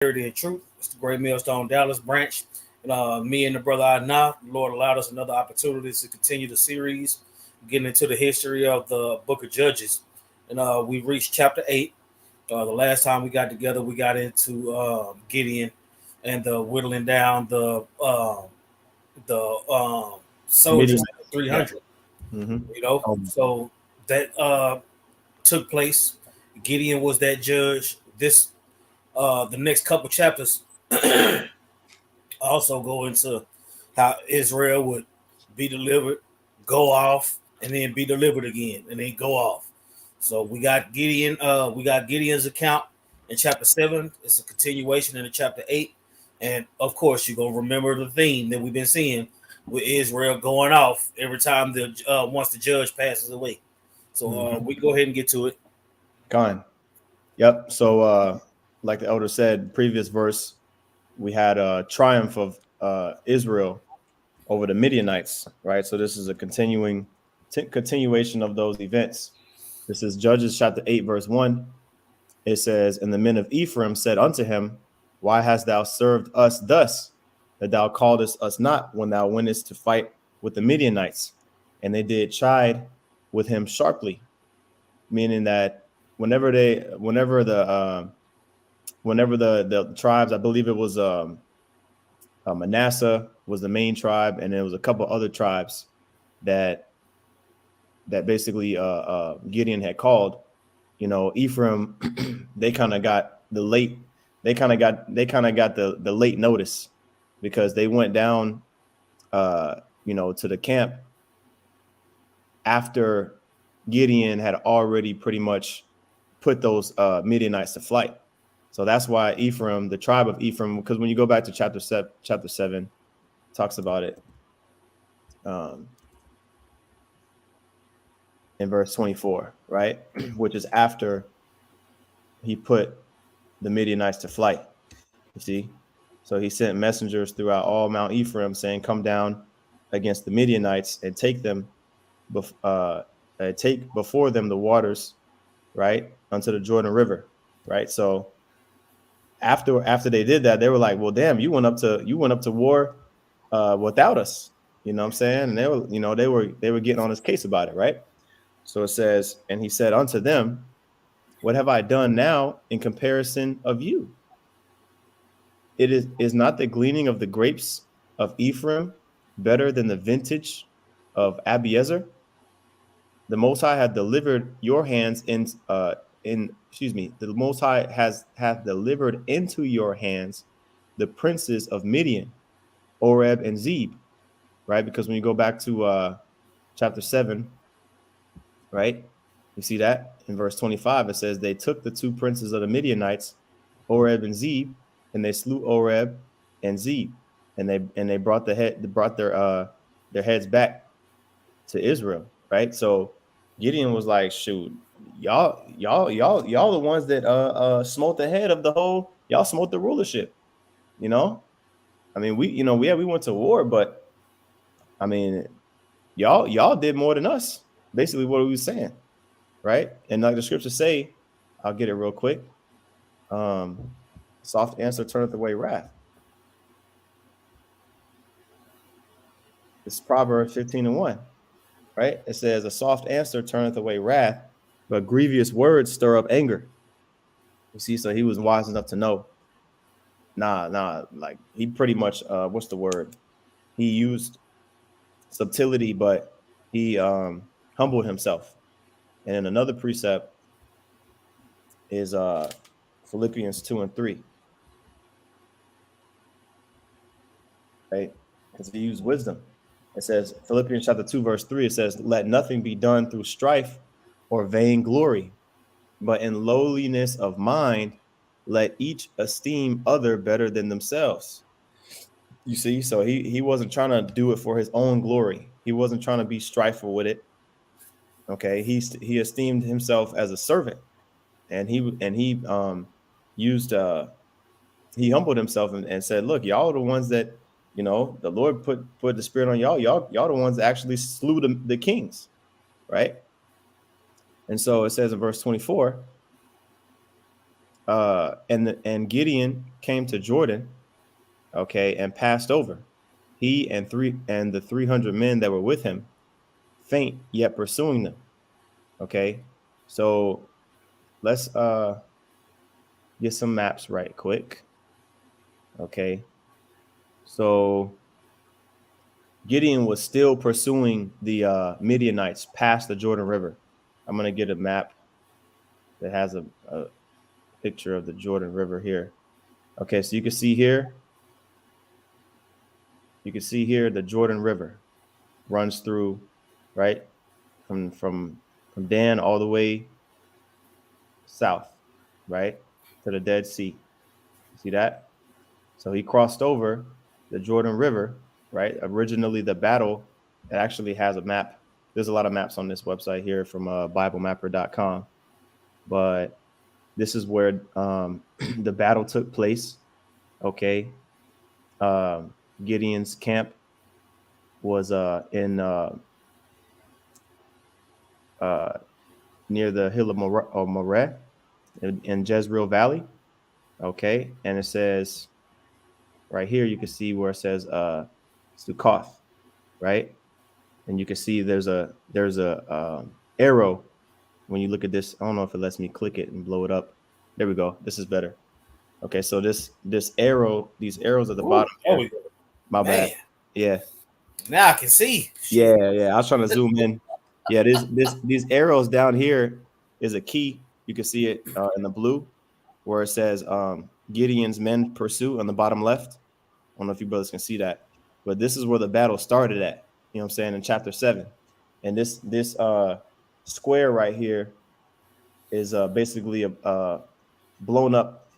Clarity and Truth. It's the Great Millstone Dallas branch. And me and the brother Adna, the Lord allowed us another opportunity to continue the series, getting into the history of the book of Judges. And we reached chapter 8. The last time we got together, we got into Gideon and the whittling down the soldiers, Midian. Yeah. 300. Mm-hmm. So that took place. Gideon was that judge. The next couple chapters also go into how Israel would be delivered, go off, and then be delivered again, and then go off. So we got Gideon. We got Gideon's account in chapter 7. It's a continuation in the chapter 8, and of course you're gonna remember the theme that we've been seeing with Israel going off every time the once the judge passes away. So we can go ahead and get to it. Gone. Yep. So, like the elder said, previous verse, we had a triumph of Israel over the Midianites, right? So this is a continuation of those events. This is Judges chapter 8, verse 1. It says, "And the men of Ephraim said unto him, Why hast thou served us thus, that thou calledest us not when thou wentest to fight with the Midianites? And they did chide with him sharply," meaning that whenever the tribes, I believe it was Manasseh was the main tribe, and there was a couple other tribes that basically Gideon had called. Ephraim, they kind of got the late the late notice, because they went down to the camp after Gideon had already pretty much put those Midianites to flight. So that's why Ephraim, the tribe of Ephraim, because when you go back to chapter 7 talks about it in verse 24, right? Which is after he put the Midianites to flight. You see? So he sent messengers throughout all Mount Ephraim saying, "Come down against the Midianites and take before them the waters, right, unto the Jordan River," right? So after they did that, they were like, "Well, damn, you went up to war without us." You know what I'm saying? And they were getting on his case about it, right? So it says, "And he said unto them, What have I done now in comparison of you? It is not the gleaning of the grapes of Ephraim better than the vintage of Abiezer? The Most High hath delivered your hands the Most High hath delivered into your hands the princes of Midian, Oreb and Zeb," right? Because when you go back to chapter 7, right, you see that in verse 25, it says, "They took the two princes of the Midianites, Oreb and Zeb, and they slew Oreb and Zeb, and they brought their heads back to Israel," right? So Gideon was like, "Shoot, y'all the ones that smote the head of the whole, y'all smote the rulership, you know? I mean, we went to war, but I mean, y'all did more than us." Basically what we was saying, right? And like the scriptures say, I'll get it real quick. Soft answer turneth away wrath. It's Proverbs 15:1. Right? It says, "A soft answer turneth away wrath, but grievous words stir up anger." You see, so he was wise enough to know, like he pretty much, what's the word? He used subtlety, but he humbled himself. And then another precept is Philippians 2:3, right? Because he used wisdom. It says, Philippians chapter 2, verse 3, it says, "Let nothing be done through strife or vain glory, but in lowliness of mind, let each esteem other better than themselves." You see, so he wasn't trying to do it for his own glory. He wasn't trying to be strifeful with it. Okay, he esteemed himself as a servant, and he used he humbled himself and said, "Look, y'all are the ones that the Lord put the spirit on y'all. Y'all the ones that actually slew the kings, right?" And so it says in verse 24, and Gideon came to Jordan, okay, and passed over. He and the 300 men that were with him, faint yet pursuing them. Okay, so let's get some maps right quick. Okay, so Gideon was still pursuing the Midianites past the Jordan River. I'm gonna get a map that has a picture of the Jordan River here. Okay, so you can see here. You can see here the Jordan River runs through, right, from from Dan all the way south, right, to the Dead Sea. See that? So he crossed over the Jordan River, right? Originally, the battle, it actually has a map. There's a lot of maps on this website here from BibleMapper.com, but this is where the battle took place. Okay, Gideon's camp was uh, near the hill of Moreh in Jezreel Valley. Okay, and it says right here you can see where it says Sukkoth, right? And you can see there's a arrow when you look at this. I don't know if it lets me click it and blow it up. There we go. This is better. Okay, so this arrow, these arrows at the Ooh, bottom there here. we go. My Man, bad. Yeah, now I can see. Shit. yeah. I was trying to zoom in. Yeah, these arrows down here is a key. You can see it in the blue where it says Gideon's men pursue on the bottom left. I don't know if you brothers can see that, but this is where the battle started at. You know what I'm saying, in chapter 7. And this square right here is basically a blown up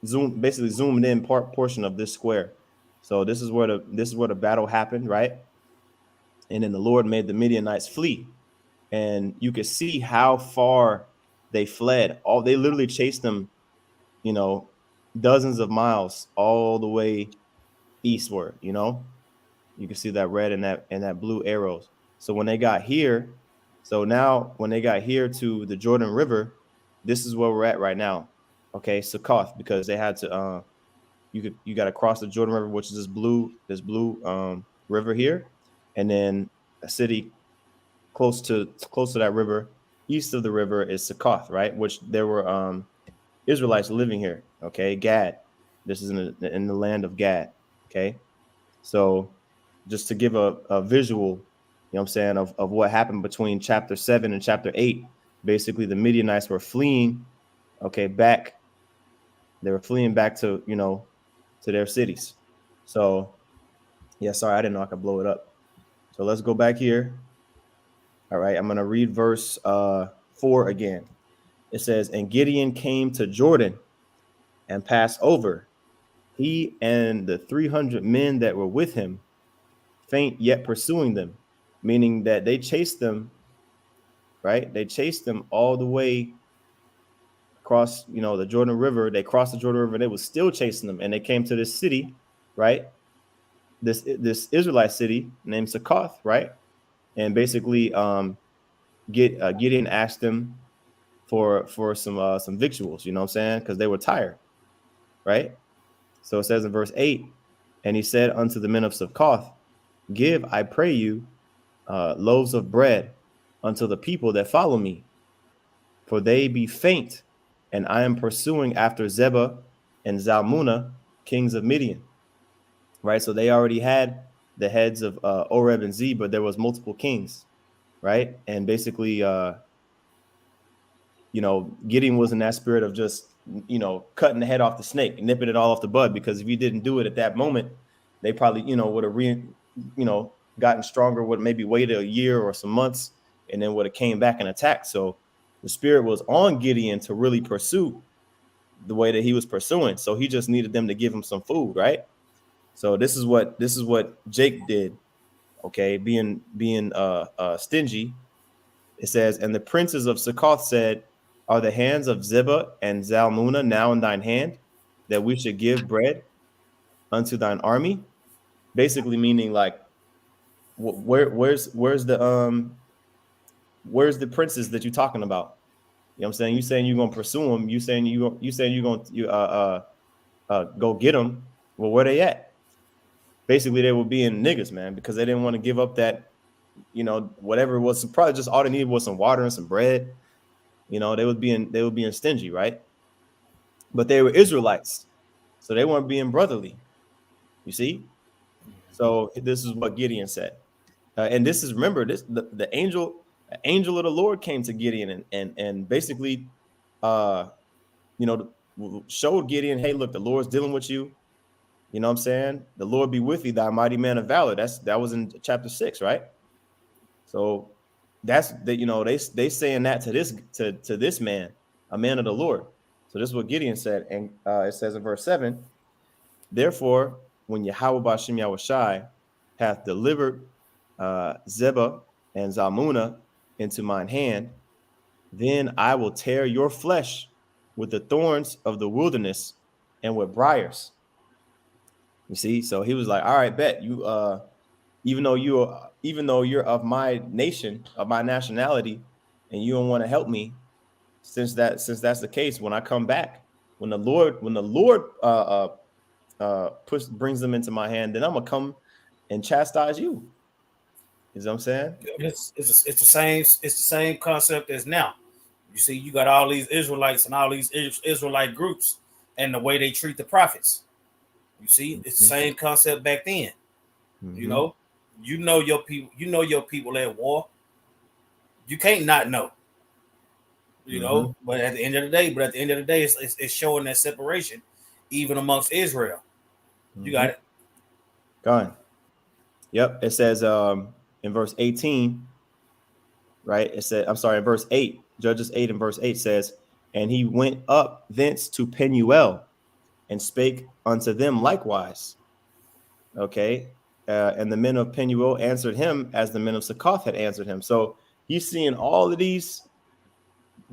basically zoomed in portion of this square. So this is where the battle happened, right? And then the Lord made the Midianites flee, and you could see how far they fled. All they literally chased them, you know, dozens of miles all the way eastward. You can see that red and that blue arrows. So when they got here, so now when they got here to the Jordan River, this is where we're at right now. Okay, Succoth, because they had to you got to cross the Jordan River, which is this blue river here, and then a city close to that river, east of the river is Succoth, right? Which there were Israelites living here. Okay, Gad. This is in the land of Gad. Okay, so just to give a visual, what I'm saying, of what happened between chapter 7 and chapter 8, basically the Midianites were fleeing, okay, back. They were fleeing back to their cities. So, yeah, sorry, I didn't know I could blow it up. So let's go back here. All right, I'm going to read verse 4 again. It says, "And Gideon came to Jordan and passed over, he and the 300 men that were with him, faint yet pursuing them," meaning that they chased them, right? They chased them all the way across, the Jordan River. They crossed the Jordan River and they was still chasing them. And they came to this city, right? This Israelite city named Succoth, right? And basically, Gideon asked them for some victuals, you know what I'm saying? Because they were tired, right? So it says in verse 8, "And he said unto the men of Succoth, Give, I pray you, loaves of bread unto the people that follow me, for they be faint, and I am pursuing after Zebah and Zalmunna, kings of Midian." Right? So they already had the heads of Oreb and Zeb, but there was multiple kings, right? And basically, Gideon was in that spirit of just, cutting the head off the snake, nipping it all off the bud, because if you didn't do it at that moment, they probably, would have gotten stronger, would maybe waited a year or some months, and then would have came back and attacked. So the spirit was on Gideon to really pursue the way that he was pursuing. So he just needed them to give him some food, right? So this is what Jake did. Okay, being stingy. It says, "And the princes of Succoth said, Are the hands of Zebah and Zalmunna now in thine hand, that we should give bread unto thine army?" Basically meaning like, where's the princes that you're talking about? You know what I'm saying? You saying you're gonna pursue them. You saying you're gonna go get them. Well, where they at? Basically, they were being niggas, man, because they didn't want to give up that, whatever it was. Probably just all they needed was some water and some bread. They were being stingy, right? But they were Israelites, so they weren't being brotherly. You see? So this is what Gideon said, and this is, remember, this the angel of the Lord came to Gideon and basically, uh, showed Gideon, hey, look, the Lord's dealing with you. You know what I'm saying? The Lord be with thee, thy mighty man of valor. That was in chapter 6, right? So that's that, they saying that to this man, a man of the Lord. So this is what Gideon said, and it says in verse 7, therefore, when Yahweh Bashem Yahushai hath delivered Zebah and Zalmunna into mine hand, then I will tear your flesh with the thorns of the wilderness and with briars. You see, so he was like, all right, bet you even though you're of my nation, of my nationality, and you don't want to help me, since that's the case, when I come back, when the Lord brings them into my hand, then I'm gonna come and chastise you. You know what I'm saying? It's the same concept as now. You see, you got all these Israelites and all these Israelite groups, and the way they treat the prophets. You see, it's the Mm-hmm. same concept back then. You Mm-hmm. know, you know your people. You know your people at war. You can't not know. Mm-hmm. But at the end of the day, it's showing that separation, even amongst Israel. You Mm-hmm. got it. Go on. Yep. It says in verse 18, right? It said, I'm sorry, in verse 8, Judges 8 and verse 8 says, and he went up thence to Penuel and spake unto them likewise. Okay. And the men of Penuel answered him as the men of Succoth had answered him. So he's seeing all of these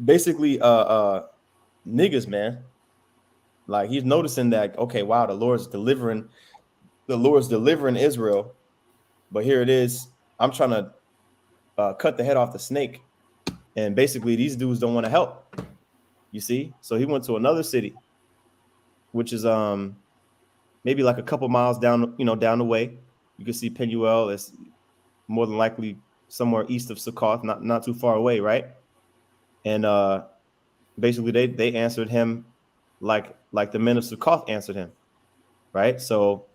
basically niggas, man. Like he's noticing that, okay, wow, the Lord's delivering Israel, but here it is. I'm trying to cut the head off the snake. And basically these dudes don't want to help. You see? So he went to another city, which is maybe like a couple miles down the way. You can see Penuel is more than likely somewhere east of Succoth, not too far away, right? And basically they answered him like the men of Succoth answered him, right? So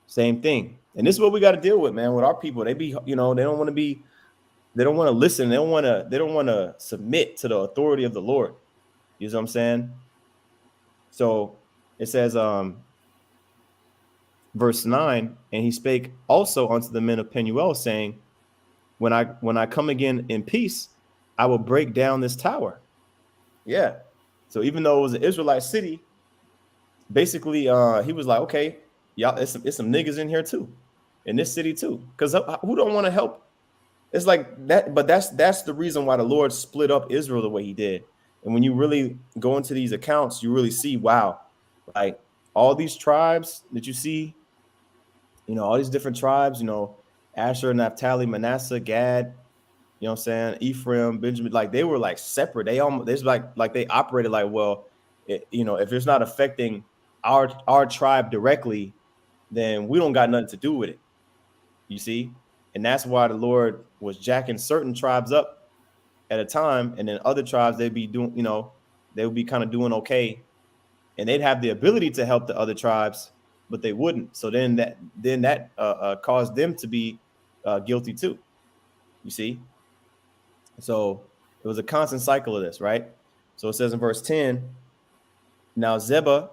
same thing. And this is what we got to deal with, man, with our people. They don't want to be, they don't want to listen, they don't want to submit to the authority of the Lord. You know what I'm saying? So it says, verse 9, and he spake also unto the men of Penuel, saying, when I come again in peace, I will break down this tower. Yeah. So even though it was an Israelite city, basically he was like, okay, y'all, it's some niggas in here too, in this city too. Because who don't want to help? It's like that, but that's the reason why the Lord split up Israel the way he did. And when you really go into these accounts, you really see, wow, like all these tribes that you see, all these different tribes, Asher, Naphtali, Manasseh, Gad, you know what I'm saying, Ephraim, Benjamin, like they were like separate. They almost, there's like they operated like, well, if it's not affecting our tribe directly, then we don't got nothing to do with it. You see? And that's why the Lord was jacking certain tribes up at a time, and then other tribes they'd be doing, they would be kind of doing okay, and they'd have the ability to help the other tribes, but they wouldn't. So then that caused them to be guilty too. You see? So it was a constant cycle of this, right? So it says in verse 10, now Zebah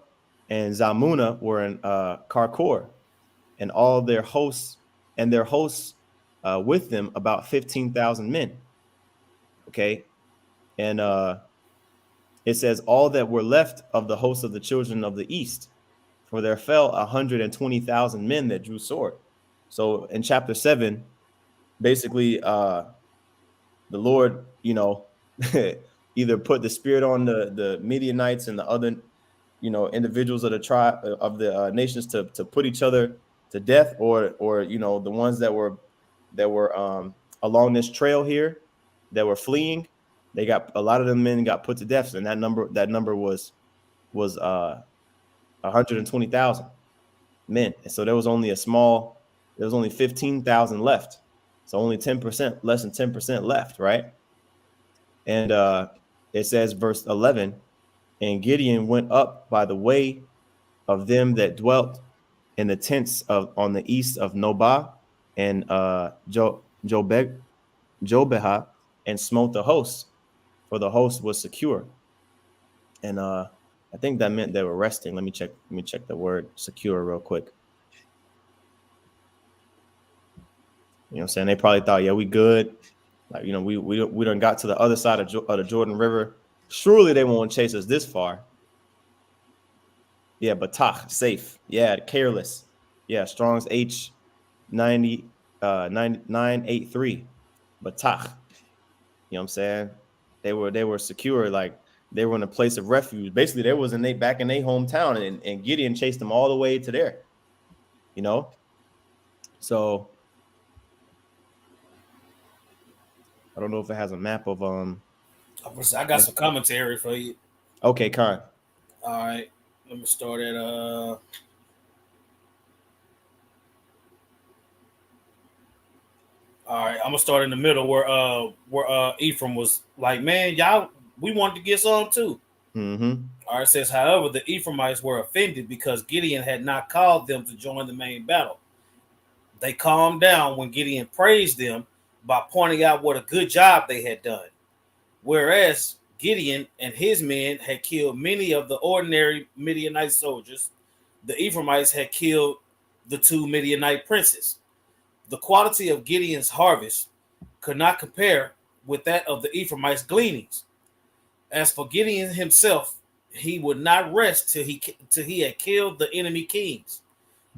and Zalmunna were in Karkor, and all their hosts with them about 15,000 men. Okay. And it says all that were left of the hosts of the children of the east, for there fell 120,000 men that drew sword. So in chapter 7, basically the Lord, either put the spirit on the Midianites and the other, individuals of the tribe of the nations to put each other to death, or the ones that were along this trail here that were fleeing, They got a lot of them men got put to death, and that number was 120,000 men. And so there was only 15,000 left. So only 10%, less than 10% left, right? And it says, verse 11, and Gideon went up by the way of them that dwelt in the tents of on the east of Nobah and Jobeha, and smote the host, for the host was secure. And I think that meant they were resting. Let me check the word secure real quick. You know what I'm saying? They probably thought, yeah, we good. Like, we done got to the other side of the Jordan River. Surely they won't chase us this far. Yeah, Batach, safe. Yeah, careless. Yeah, Strong's H 90 9983. Batach. You know what I'm saying? They were secure, like they were in a place of refuge. Basically, they was back in their hometown, and Gideon chased them all the way to there. You know? So I don't know if it has a map of I got some commentary for you. Okay, Khan. All right, let me start at All right, I'm gonna start in the middle where Ephraim was like, man, y'all, we wanted to get some too. Mm-hmm. All right, it says, however, the Ephraimites were offended because Gideon had not called them to join the main battle. They calmed down when Gideon praised them by pointing out what a good job they had done. Whereas Gideon and his men had killed many of the ordinary Midianite soldiers, the Ephraimites had killed the two Midianite princes. The quality of Gideon's harvest could not compare with that of the Ephraimites' gleanings. As for Gideon himself, he would not rest till he had killed the enemy kings.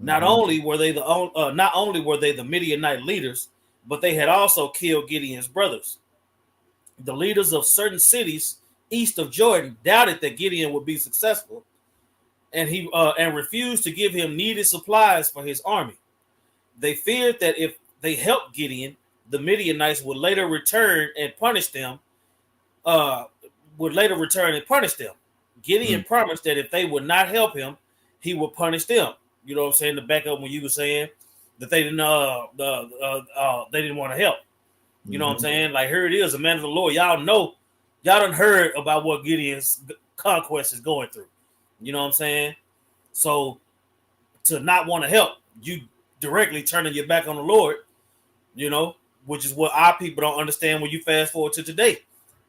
Not Mm-hmm. only were they the Midianite leaders, but they had also killed Gideon's brothers. The leaders of certain cities east of Jordan doubted that Gideon would be successful, and refused to give him needed supplies for his army. They feared that if they helped Gideon, the Midianites would later return and punish them. Uh, would later return and punish them. Gideon promised that if they would not help him, he would punish them. You know what I'm saying? The back up when you were saying that they didn't want to help. You know what I'm Mm-hmm. saying? Like, here it is, a man of the Lord. Y'all know, y'all done heard about what Gideon's conquest is going through. You know what I'm saying? So to not want to help, you directly turning your back on the Lord, you know, which is what our people don't understand when you fast forward to today.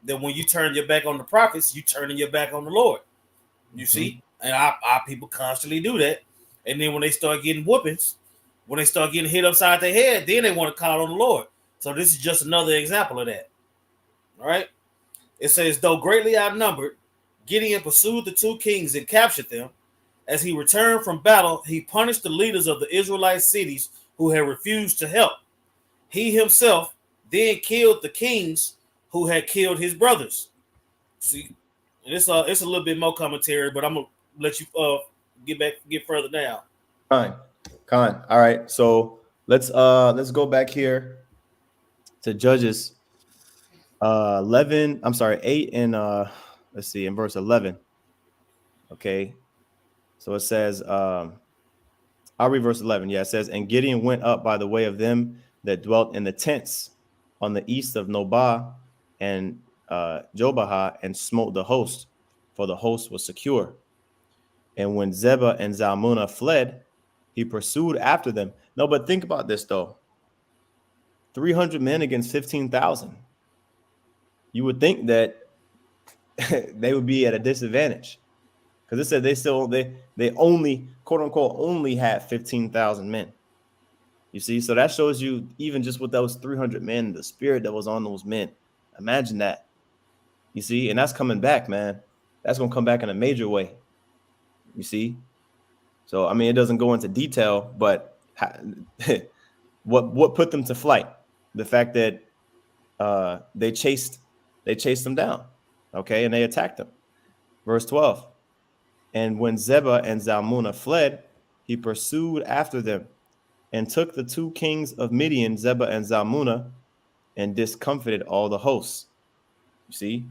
That when you turn your back on the prophets, you turning your back on the Lord. You Mm-hmm. see? And our people constantly do that. And then when they start getting whoopings, when they start getting hit upside their head, then they want to call on the Lord. So this is just another example of that. All right. It says, though greatly outnumbered, Gideon pursued the two kings and captured them. As he returned from battle, he punished the leaders of the Israelite cities who had refused to help. He himself then killed the kings who had killed his brothers. See, and it's a little bit more commentary, but I'm gonna let you get further down. Khan. Khan. All right. So let's go back here to Judges 11. I'm sorry, 8 and let's see, in verse 11. Okay. So it says, I'll read verse 11. Yeah, it says, and Gideon went up by the way of them that dwelt in the tents on the east of Nobah and Jobaha, and smote the host, for the host was secure. And when Zebah and Zalmunna fled, he pursued after them. No, but think about this though. 300 men against 15,000. You would think that they would be at a disadvantage, because it said they only, quote unquote, only had 15,000 men. You see, so that shows you, even just with those 300 men, the spirit that was on those men. Imagine that. You see, and that's coming back, man. That's going to come back in a major way. You see, so I mean, it doesn't go into detail, but what put them to flight? The fact that they chased them down, okay, and they attacked them. Verse 12. And when Zebah and Zalmunna fled, he pursued after them and took the two kings of Midian, Zebah and Zalmunna, and discomfited all the hosts. You see,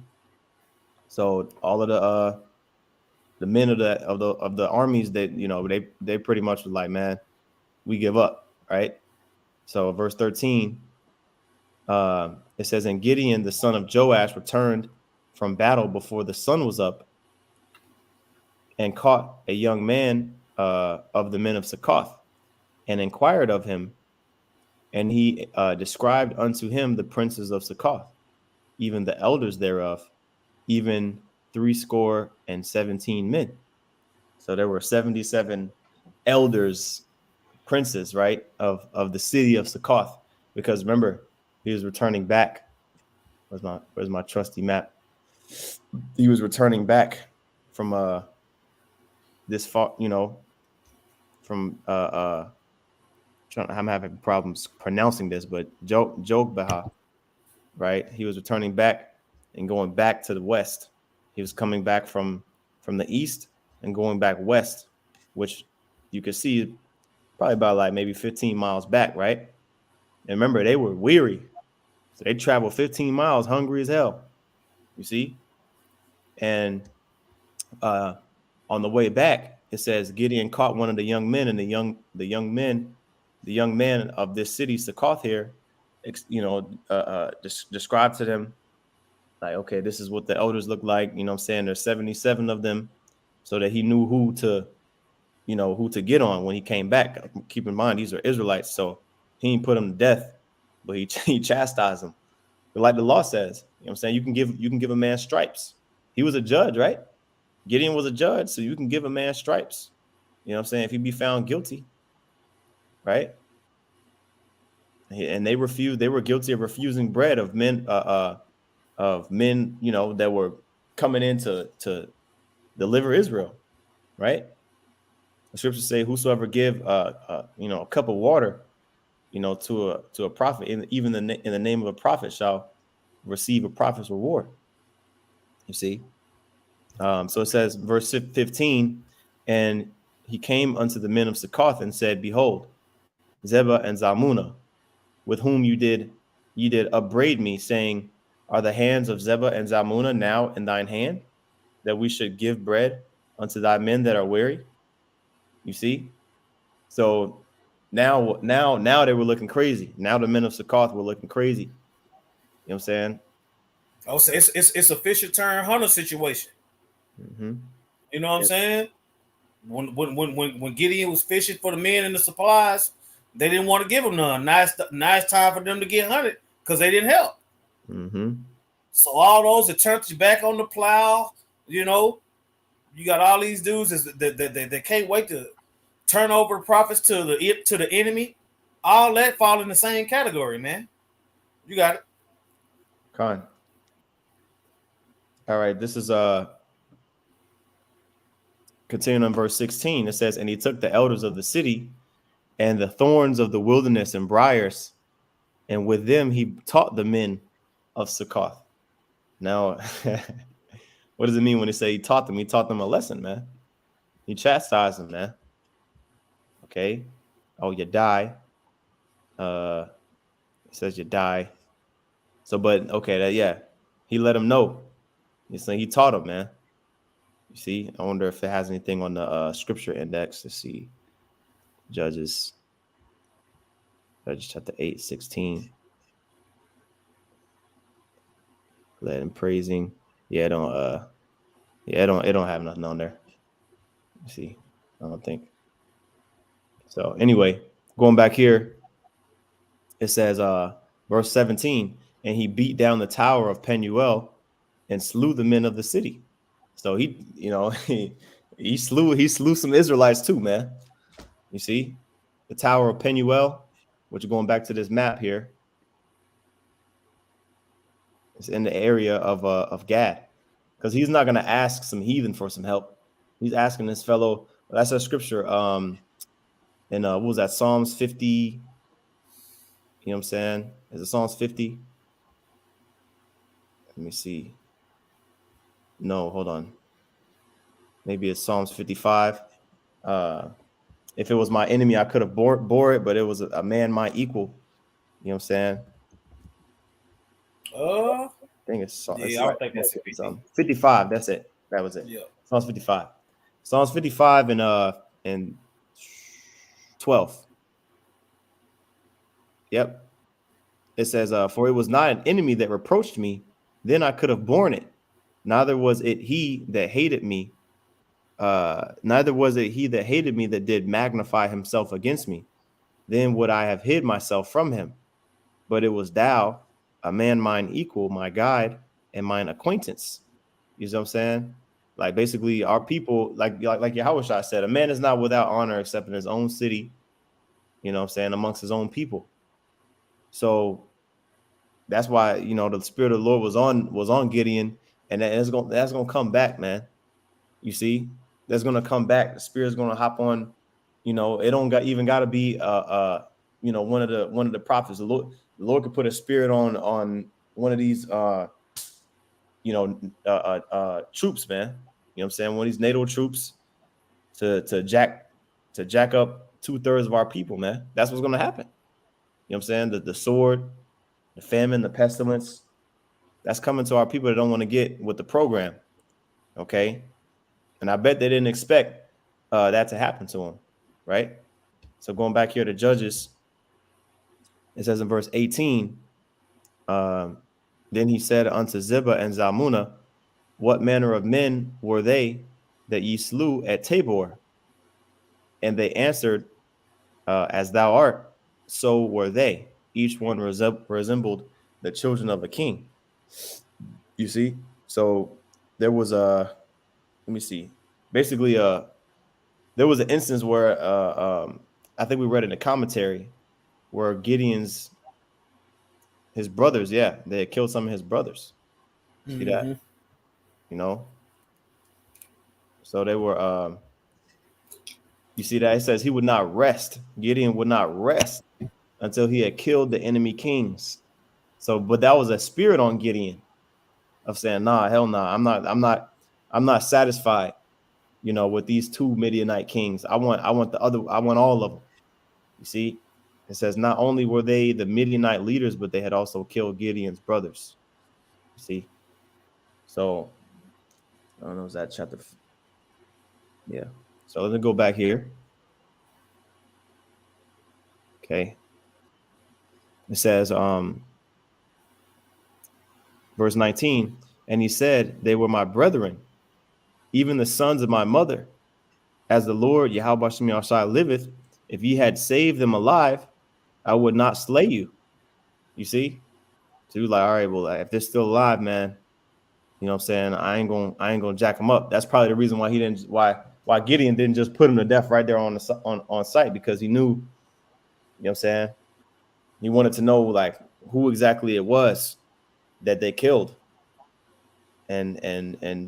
so all of the men of the armies that they pretty much was like, man, we give up, right? So verse 13, it says, and Gideon the son of Joash returned from battle before the sun was up, and caught a young man of the men of Succoth, and inquired of him, and he described unto him the princes of Succoth, even the elders thereof, even 70 men. So there were 77 elders, princes, right, of the city of Succoth, because remember, he was returning back. Where's my trusty map? He was returning back from this far, from I'm having problems pronouncing this, but Jogbaha, right? He was returning back and going back to the west. He was coming back from the east and going back west, which you could see probably about like maybe 15 miles back, right? And remember, they were weary, so they traveled 15 miles, hungry as hell. You see, and uh, on the way back, it says Gideon caught one of the young men, and the young man of this city, Succoth here, described to them like, okay, this is what the elders look like. You know what I'm saying? There's 77 of them, so that he knew who to get on when he came back. Keep in mind, these are Israelites, so he didn't put them to death, but he chastised them. But like the law says, you know what I'm saying? You can give a man stripes. He was a judge, right? Gideon was a judge, so you can give a man stripes. You know what I'm saying? If he be found guilty, right? And they refused. They were guilty of refusing bread of men, that were coming in to deliver Israel, right? The scriptures say, "Whosoever give, a cup of water, to a prophet, even in the name of a prophet, shall receive a prophet's reward." You see. So it says, verse 15, and he came unto the men of Succoth and said, behold, Zebah and Zalmunna, with whom ye did upbraid me, saying, are the hands of Zebah and Zalmunna now in thine hand, that we should give bread unto thy men that are weary? You see? So now they were looking crazy. Now the men of Succoth were looking crazy. You know what I'm saying? I would say it's a fisher turn hunter situation. Mm-hmm. You know what I'm Yep. saying? When Gideon was fishing for the men and the supplies, they didn't want to give them none. Nice time for them to get hunted because they didn't help. Mm-hmm. So all those that turned you back on the plow, you know, you got all these dudes that can't wait to turn over the profits to the enemy. All that fall in the same category, man. You got it. Con. All right. This is continuing on verse 16. It says, and he took the elders of the city and the thorns of the wilderness and briars, and with them he taught the men of Succoth. Now, what does it mean when they say he taught them? He taught them a lesson, man. He chastised them, man. Okay. Oh, you die. Uh, it says you die. So, but okay, yeah, he let them know. He's saying he taught them, man. You see, I wonder if it has anything on the scripture index to see Judges, Judges chapter 8:16. Let him praising. Yeah, it don't have nothing on there. You see, I don't think. So anyway, going back here, it says verse 17, and he beat down the tower of Penuel and slew the men of the city. So he slew some Israelites too, man. You see, the tower of Penuel, which going back to this map here, is in the area of Gad, because he's not gonna ask some heathen for some help. He's asking this fellow. That's a scripture. And what was that? Psalms 50. You know what I'm saying? Is it Psalms 50? Let me see. No, hold on. Maybe it's Psalms 55. Uh, if it was my enemy, I could have bore it, but it was a man my equal. You know what I'm saying? Uh, think it's Yeah, I like think that's 50. 55. That's it. That was it. Yeah. Psalms 55. Psalms 55 and 12. Yep. It says, for it was not an enemy that reproached me, then I could have borne it. Neither was it he that hated me. Neither was it he that hated me that did magnify himself against me. Then would I have hid myself from him. But it was thou, a man mine equal, my guide, and mine acquaintance. You know what I'm saying? Like basically, our people, like Yahushua said, a man is not without honor except in his own city. You know what I'm saying? Amongst his own people. So that's why the spirit of the Lord was on Gideon, and that's gonna come back, man. You see, that's gonna come back. The spirit's gonna hop on. It don't even got to be one of the prophets. The Lord could put a spirit on one of these troops, man. You know what I'm saying? One of these NATO troops to jack up 2/3 of our people, man. That's what's gonna happen. You know what I'm saying? The sword, the famine, the pestilence, that's coming to our people that don't want to get with the program. Okay. And I bet they didn't expect that to happen to them. Right. So going back here to Judges, it says in verse 18, um, then he said unto Ziba and Zalmunna, what manner of men were they that ye slew at Tabor? And they answered, as thou art, so were they. Each one resembled the children of a king. You see? So there was let me see. Basically, there was an instance where I think we read in the commentary where his brothers, yeah, they had killed some of his brothers. See that? Mm-hmm. You know? So they were you see that? It says he would not rest. Gideon would not rest until he had killed the enemy kings. So, but that was a spirit on Gideon of saying, nah, hell nah, I'm not satisfied, with these two Midianite kings. I want I want all of them. You see, it says not only were they the Midianite leaders, but they had also killed Gideon's brothers. You see, so I don't know, is that chapter? Yeah. So let me go back here. Okay. It says, verse 19, and he said, they were my brethren, even the sons of my mother. As the Lord Yahweh Shemi Ashai liveth, if ye had saved them alive, I would not slay you. You see? So he was like, all right, well, if they're still alive, man, you know what I'm saying? I ain't gonna jack them up. That's probably the reason why why Gideon didn't just put him to death right there on site, because he knew, you know what I'm saying? He wanted to know like who exactly it was that they killed. And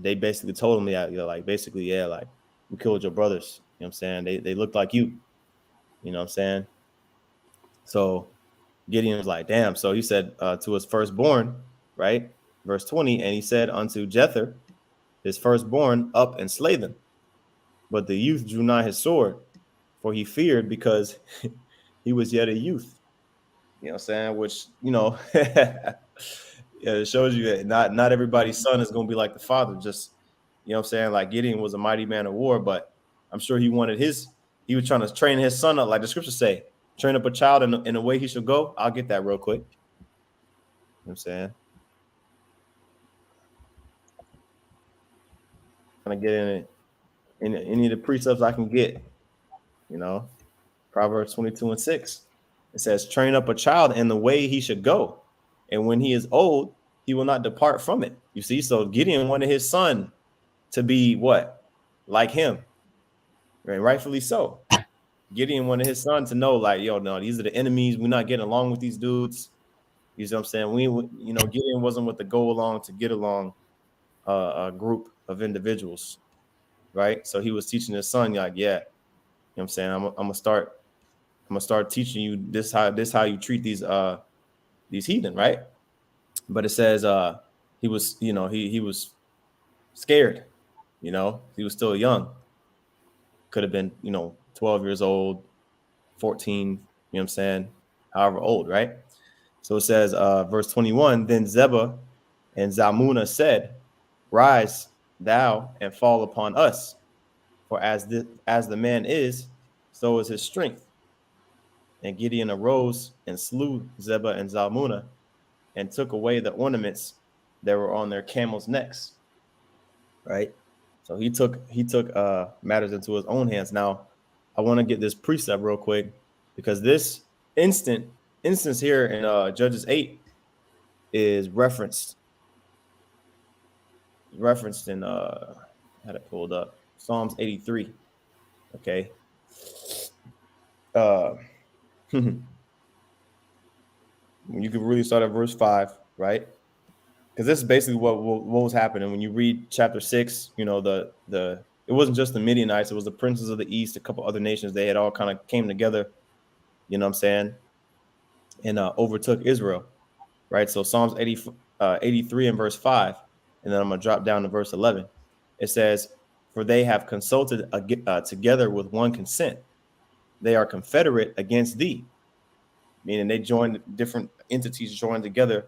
they basically told him, yeah, like basically, yeah, like we killed your brothers. You know what I'm saying? They looked like you know what I'm saying? So Gideon was like, damn. So he said to his firstborn, right? Verse 20, and he said unto Jether, his firstborn, up and slay them. But the youth drew not his sword, for he feared, because he was yet a youth. You know what I'm saying? Which, yeah, it shows you that not everybody's son is going to be like the father. Just, you know what I'm saying? Like Gideon was a mighty man of war, but I'm sure he was trying to train his son up, like the scriptures say, train up a child in the way he should go. I'll get that real quick. You know what I'm saying? Trying to get in any of the precepts I can get, you know. Proverbs 22:6. It says, train up a child in the way he should go. And when he is old, he will not depart from it. You see, so Gideon wanted his son to be what? Like him. Right? Rightfully so. Gideon wanted his son to know, like, yo, no, these are the enemies. We're not getting along with these dudes. You see what I'm saying? Gideon wasn't with the go along to get along a group of individuals. Right. So he was teaching his son, like, yeah, you know what I'm saying? I'm gonna start teaching you how you treat these heathen, right? But it says he was, he was scared, he was still young. Could have been, 12 years old, 14, you know what I'm saying? However old, right? So it says, verse 21, then Zeba And Zalmunna said, Rise thou and fall upon us, for as the man is, so is his strength. And Gideon arose and slew Zebah and Zalmunna, and took away the ornaments that were on their camels' necks. Right. So he took matters into his own hands. Now, I want to get this precept real quick because this instance here in Judges 8 is referenced in I had it pulled up, Psalms 83. Okay. Uh you can really start at verse 5, right? Because this is basically what was happening when you read chapter 6. You know, the it wasn't just the Midianites, it was the princes of the east, a couple other nations. They had all kind of came together, you know what I'm saying, and overtook Israel, right? So Psalms 83 and verse 5, and then I'm going to drop down to verse 11. It says, for they have consulted together with one consent. They are confederate against thee, meaning they joined, different entities joined together,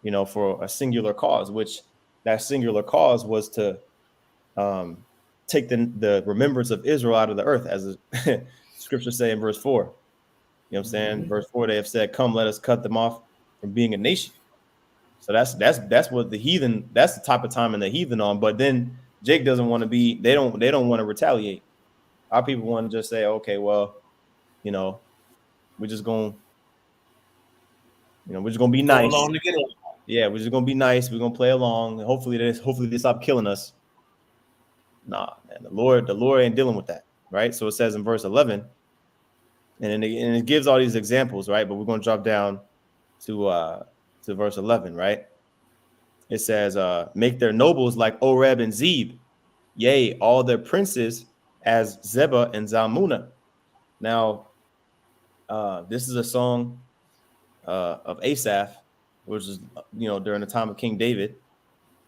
you know, for a singular cause, which that singular cause was to um, take the remembrance of Israel out of the earth, as the scriptures say in verse 4. You know what I'm saying? Verse 4, they have said, come, let us cut them off from being a nation. So that's what the heathen, that's the type of time in the heathen on. But then Jake doesn't want to be, they don't want to retaliate. Our people want to just say, okay, well, you know, we're just going, we're just gonna be Go nice. along to get along. Yeah, we're just gonna be nice. We're gonna play along. Hopefully they stop killing us. Nah, man, the Lord ain't dealing with that, right? So it says in verse 11, and it gives all these examples, right? But we're gonna drop down to verse 11, right? It says, make their nobles like Oreb and Zeb, yea, all their princes as Zebah and Zalmunna. Now, this is a song of Asaph, which is during the time of King David.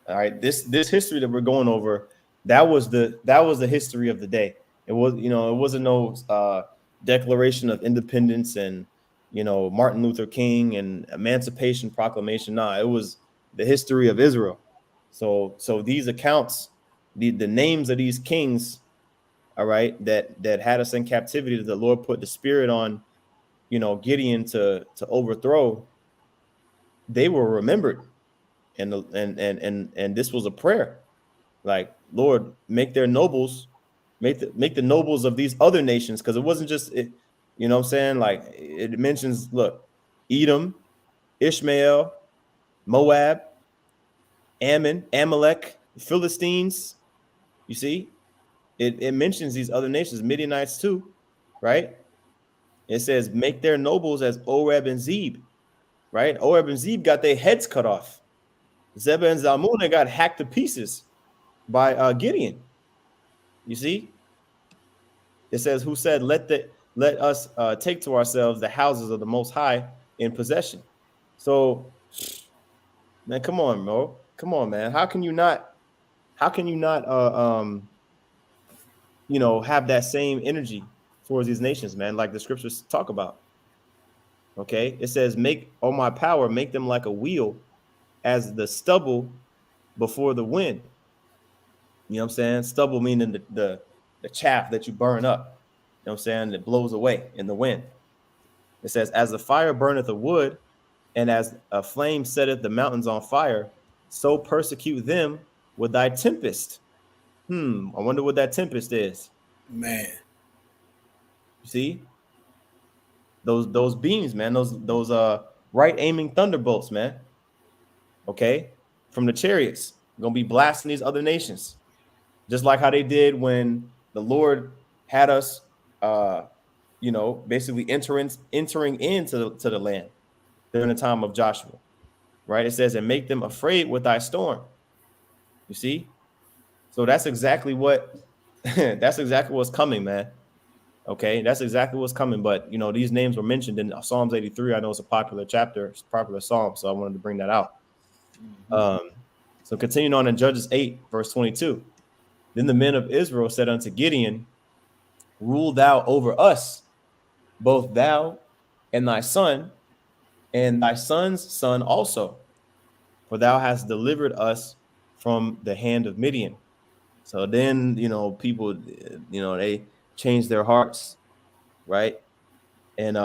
All right, this history that we're going over, that was the history of the day. It was, it wasn't no Declaration of Independence and Martin Luther King and Emancipation Proclamation. Nah, it was the history of Israel. So these accounts, the names of these kings, all right, that had us in captivity, that the Lord put the spirit on, Gideon to overthrow, they were remembered, and this was a prayer, like, Lord, make their nobles, make the nobles of these other nations, because it wasn't just it, what I'm saying, like it mentions, look, Edom, Ishmael, Moab, Ammon, Amalek, Philistines. You see, it mentions these other nations, Midianites too, right? It says, make their nobles as Oreb and Zeb, right? Oreb and Zeb got their heads cut off. Zebah and Zalmunna got hacked to pieces by Gideon. You see, it says, who said, let us take to ourselves the houses of the Most High in possession. So, man, come on, bro, come on, man. How can you not? How can you not? Have that same energy towards these nations, man, like the scriptures talk about. Okay, it says, make, oh my power, make them like a wheel, as the stubble before the wind. You know what I'm saying? Stubble meaning the chaff that you burn up. You know what I'm saying? That blows away in the wind. It says, as the fire burneth the wood, and as a flame setteth the mountains on fire, so persecute them with thy tempest. I wonder what that tempest is. Man, You see? Those beams, man, those right aiming thunderbolts, man. Okay? From the chariots. Gonna be blasting these other nations. Just like how they did when the Lord had us basically entering into the land during the time of Joshua. Right? It says, and make them afraid with thy storm. You see? So that's exactly what that's exactly what's coming, man. Okay, that's exactly what's coming. But these names were mentioned in Psalms 83. I know it's a popular chapter, it's a popular psalm, so I wanted to bring that out. So continuing on in Judges 8, verse 22. Then the men of Israel said unto Gideon, rule thou over us, both thou and thy son, and thy son's son also. for thou hast delivered us from the hand of Midian. So then, people, they change their hearts, right? And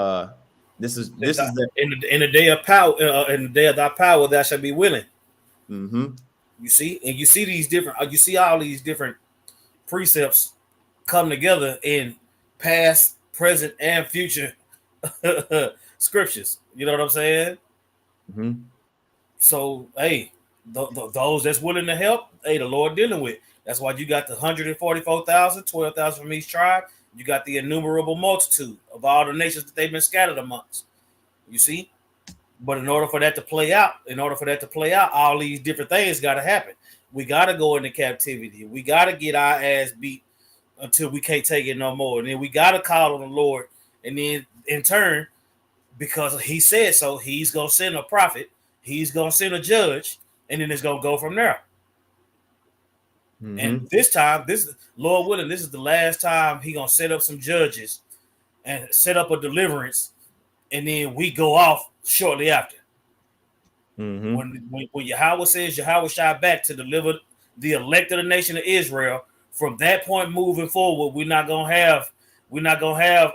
this is the In the day of power, in the day of thy power, thou shalt be willing. mm-hmm, You see, and you see these different, you see all these different precepts come together in past, present, and future scriptures. You know what I'm saying? mm-hmm, So, hey, those that's willing to help, hey, the Lord dealing with. That's why you got the 144,000, 12,000 from each tribe. You got the innumerable multitude of all the nations that they've been scattered amongst. You see? But in order for that to play out, all these different things got to happen. We got to go into captivity. We got to get our ass beat until we can't take it no more. And then we got to call on the Lord. And then in turn, because he said so, he's going to send a prophet. He's going to send a judge. And then it's going to go from there. mm-hmm. And this time, Lord willing, this is the last time he going to set up some judges and set up a deliverance. And then we go off shortly after. Mm-hmm. When Yahweh says Yahweh shot back to deliver the elect of the nation of Israel, from that point moving forward, we're not gonna have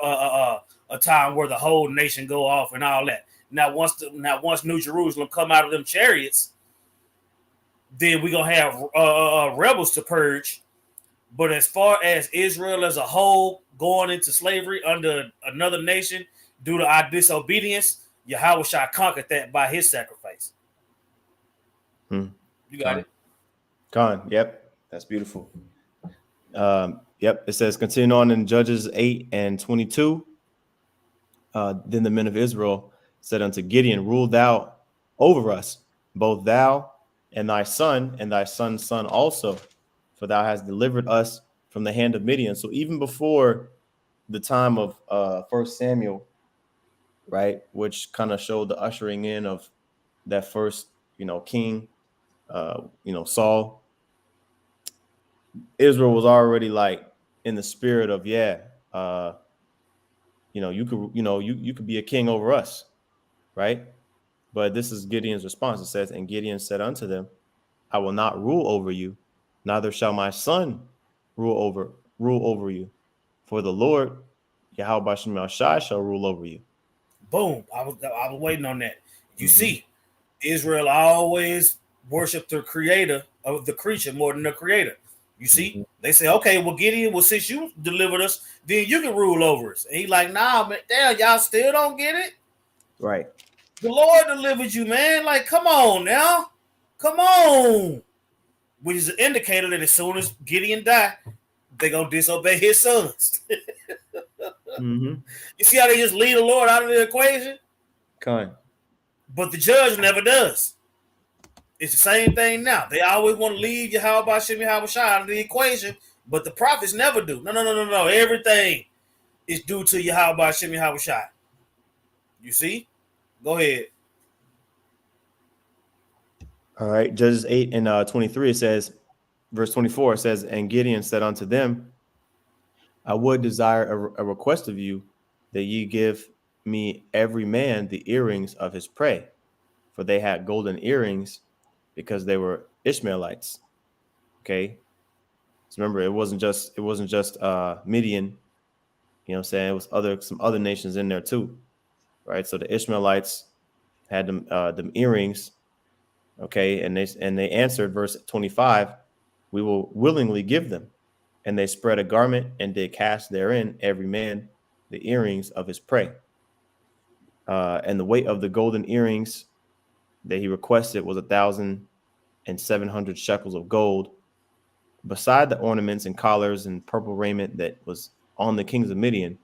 a time where the whole nation go off and all that. Now once New Jerusalem come out of them chariots, then we're gonna have rebels to purge. But as far as Israel as a whole going into slavery under another nation due to our disobedience, Yahweh shall conquer that by his sacrifice. You got it. Con, yep, that's beautiful. Yep, it says continue on in Judges 8:22. Then the men of Israel said unto Gideon, rule thou over us, both thou and thy son and thy son's son also, for thou hast delivered us from the hand of Midian. So even before the time of First Samuel, right, which kind of showed the ushering in of that first, king, Saul, Israel was already like in the spirit of, you could, you could be a king over us, right? But this is Gideon's response. It says, and Gideon said unto them, I will not rule over you, neither shall my son rule over you. For the Lord, Yahweh Bashem Shai, shall rule over you. Boom. I was waiting on that. You Mm-hmm. see, Israel always worshiped the creator of the creature more than the creator. You see, they say, okay, well, Gideon, well, since you delivered us, then you can rule over us. And he's like, nah, man, damn, y'all still don't get it? Right. The Lord delivered you, man. Like, come on now. Come on. Which is an indicator that as soon as Gideon die, they're going to disobey his sons. Mm-hmm. You see how they just leave the Lord out of the equation? Kind. But the judge never does. It's the same thing now. They always want to leave Yahweh Bashem Yahweh Shai out of the equation, but the prophets never do. No. Everything is due to Yahweh Bashem Yahweh Shai. You see? Go ahead. All right. Judges 8:23, it says, verse 24, it says, and Gideon said unto them, I would desire a request of you that ye give me every man the earrings of his prey, for they had golden earrings because they were Ishmaelites. Okay. So remember, it wasn't just Midian, you know what I'm saying? It was some other nations in there too. Right. So the Ishmaelites had them earrings. Okay, and they answered, verse 25, we will willingly give them. And they spread a garment and did cast therein every man the earrings of his prey. And the weight of the golden earrings that he requested was 1,700 shekels of gold, beside the ornaments and collars and purple raiment that was on the kings of Midian,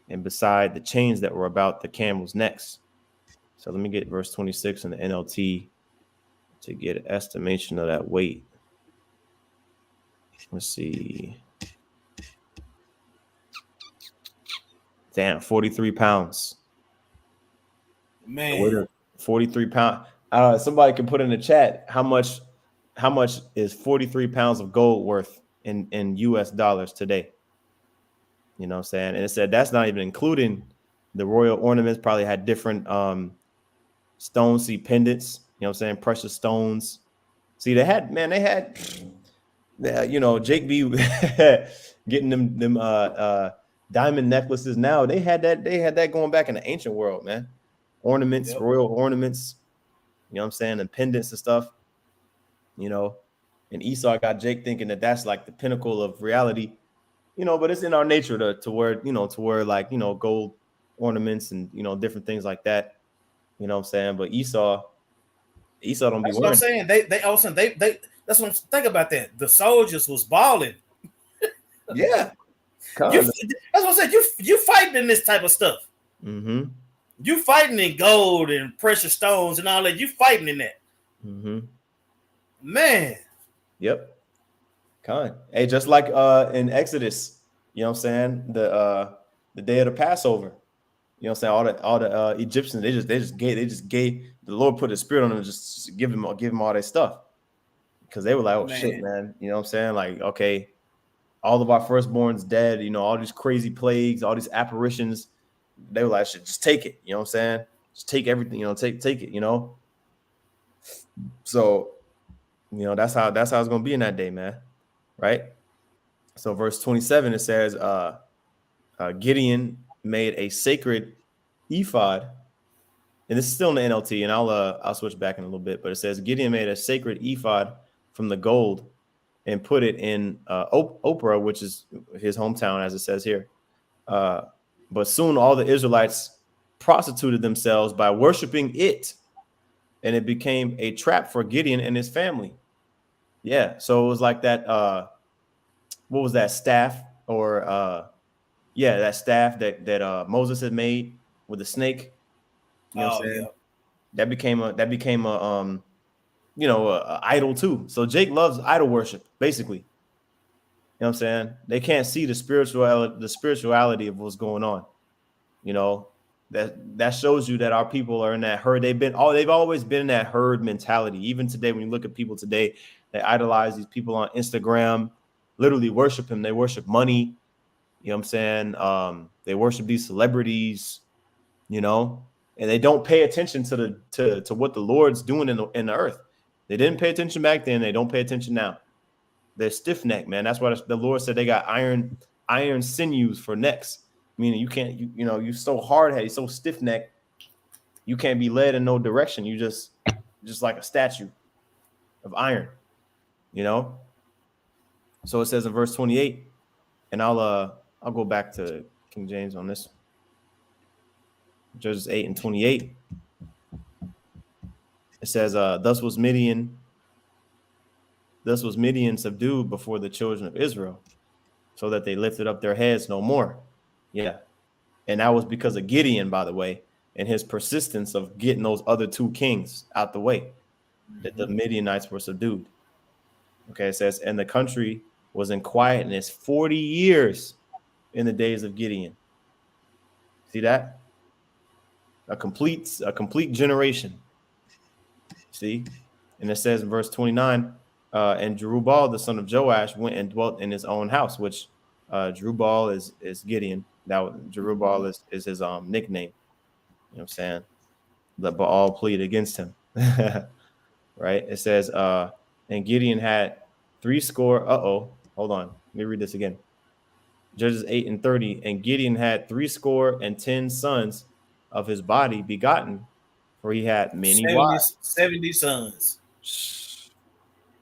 and beside the chains that were about the camels' necks. So let me get verse 26 in the NLT to get an estimation of that weight. Let's see. Damn, 43 pounds. Man. 43 pounds. Somebody can put in the chat how much is 43 pounds of gold worth in US dollars today. You know what I'm saying? And it said that's not even including the royal ornaments, probably had different stone sea pendants, You know what I'm saying? Precious stones. See, they had, Jake B getting them diamond necklaces. Now they had that going back in the ancient world, man. Ornaments, Yep. royal ornaments, you know what I'm saying, and pendants and stuff, you know. And Esau got Jake thinking that that's like the pinnacle of reality, but it's in our nature to wear like, gold ornaments and, different things like that, you know what I'm saying? But Esau don't be That's what I'm wearing. saying. They also they that's what I'm think about that. The soldiers was balling. Yeah. You Kind of. that's what I said. You fighting in this type of stuff. Mm-hmm. You fighting in gold and precious stones and all that. You fighting in that. Mm-hmm. Man. Yep. Kind. Hey, just like in Exodus, you know what I'm saying? The day of the Passover. You know what I'm saying? All the Egyptians, they just gave the Lord put his spirit on them, just give them all their stuff. Because they were like, oh shit, Man. man. You know what I'm saying? Like, okay, all of our firstborns dead, all these crazy plagues, all these apparitions. They were like, shit, just take it. You know what I'm saying? Just take everything, take it. So, that's how it's gonna be in that day, man. Right? So verse 27, it says, Gideon made a sacred ephod, and this is still in the NLT, and I'll switch back in a little bit, but it says Gideon made a sacred ephod from the gold and put it in Oprah, which is his hometown, as it says here. But soon all the Israelites prostituted themselves by worshiping it, and it became a trap for Gideon and his family. Yeah, so it was like that. What was that staff or that staff that Moses had made with the snake? You know what Oh I'm saying? yeah. That became a idol too. So Jake loves idol worship, basically. You know what I'm saying? They can't see the spirituality of what's going on. You know, that shows you that our people are in that herd. They've always been in that herd mentality. Even today, when you look at people today, they idolize these people on Instagram, literally worship him. They worship money. You know what I'm saying? They worship these celebrities, and they don't pay attention to what the Lord's doing in the earth. They didn't pay attention back then. They don't pay attention now. They're stiff necked, man. That's why the Lord said they got iron sinews for necks. Meaning you can't, you so hard headed, so stiff necked, you can't be led in no direction. You just like a statue of iron, you know. So it says in verse 28, and I'll go back to King James on this. Judges 8 and 28. It says, thus was Midian subdued before the children of Israel, so that they lifted up their heads no more. Yeah. And that was because of Gideon, by the way, and his persistence of getting those other two kings out the way, that the Midianites were subdued. Okay, it says, and the country was in quietness 40 years in the days of Gideon. See that? A complete generation. See? And it says in verse 29, and Jerubbaal, the son of Joash, went and dwelt in his own house, which Jerubbaal is Gideon. Jerubbaal is his nickname. You know what I'm saying? The Baal pleaded against him. Right? It says, and Gideon had 80. Hold on. Let me read this again. Judges 8 and 30. And Gideon had 80 sons of his body begotten, for he had many 70 sons. wives.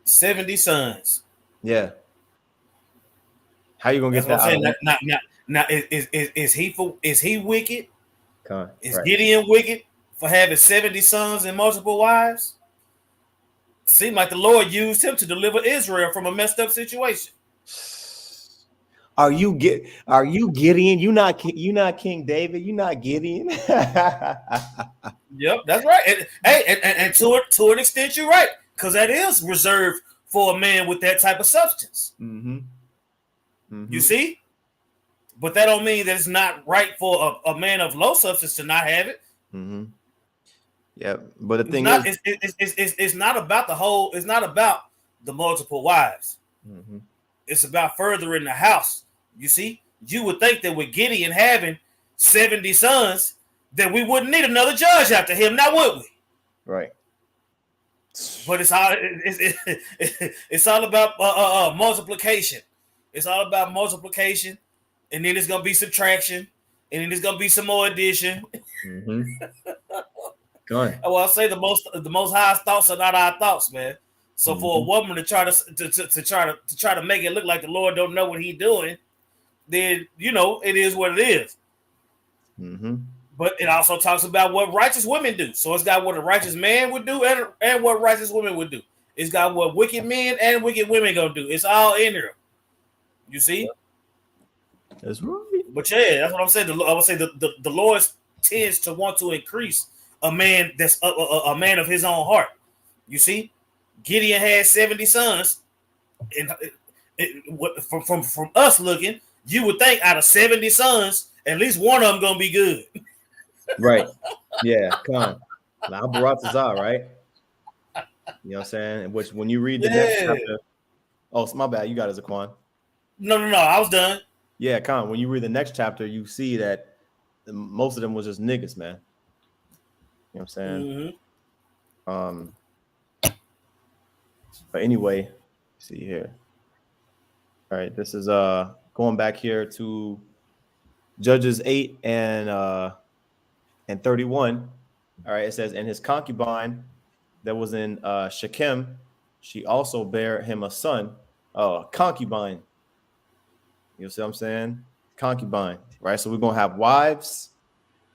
70 sons. Yeah. How you gonna That's get what I'm that out of saying. one? Now is he wicked? Is Right. Gideon wicked for having 70 sons and multiple wives? Seemed like the Lord used him to deliver Israel from a messed up situation. Are you Gideon? You not King David. You not Gideon. Yep, that's right. And to an extent, you're right, because that is reserved for a man with that type of substance. Mm-hmm. You Mm-hmm. see, but that don't mean that it's not right for a man of low substance to not have it. Mm-hmm. Yeah, but the It's thing not. is, It's not about the whole. It's not about the multiple wives. mm-hmm. It's about furthering the house. You see, you would think that with Gideon having 70 sons, that we wouldn't need another judge after him. Now would we? Right. But it's all about multiplication. It's all about multiplication, and then it's gonna be subtraction, and then it's gonna be some more addition. Mm-hmm. Go on. Well, I say the most highest thoughts are not our thoughts, man. So for a Mm-hmm. woman to try to make it look like the Lord don't know what He doing, then it is what it is. Mm-hmm. But it also talks about what righteous women do. So it's got what a righteous man would do and what righteous women would do. It's got what wicked men and wicked women gonna do. It's all in there. You see? That's right. But yeah, that's what I'm saying. I would say the Lord tends to want to increase a man that's a man of his own heart. You see, Gideon had 70 sons, and from us looking, you would think out of 70 sons, at least one of them gonna be good. Right. Yeah. Come on. Now Baratazar, right? You know what I'm saying? Which when you read the next Yeah. chapter, oh, it's my bad. You got it, Zaquan. No. I was done. Yeah, Con. When you read the next chapter, you see that most of them was just niggas, man. You know what I'm saying? Mm-hmm. But anyway, see here. All right, this is going back here to Judges 8 and 31. All right, it says, and his concubine that was in Shechem, she also bare him a son, a concubine. You see what I'm saying? Concubine, right? So we're gonna have wives,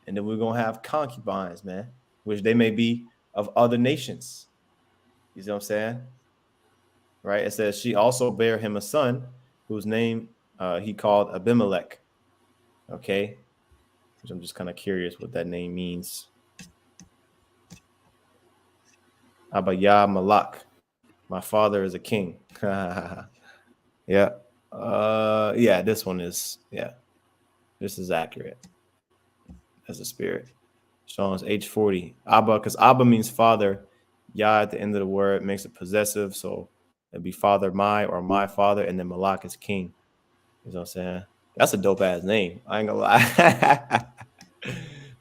and then we're gonna have concubines, man, which they may be of other nations. You see what I'm saying? Right? It says she also bare him a son, whose name he called Abimelech. Okay, which I'm just kind of curious what that name means. Abaya Malak. My father is a king. Yeah. Yeah, this one is, yeah. This is accurate as a spirit. Sean's H40. Abba, because Abba means father. Yah at the end of the word makes it possessive. So it'd be father my or my father, and then Malak is king. You know what I'm saying? That's a dope ass name. I ain't gonna lie.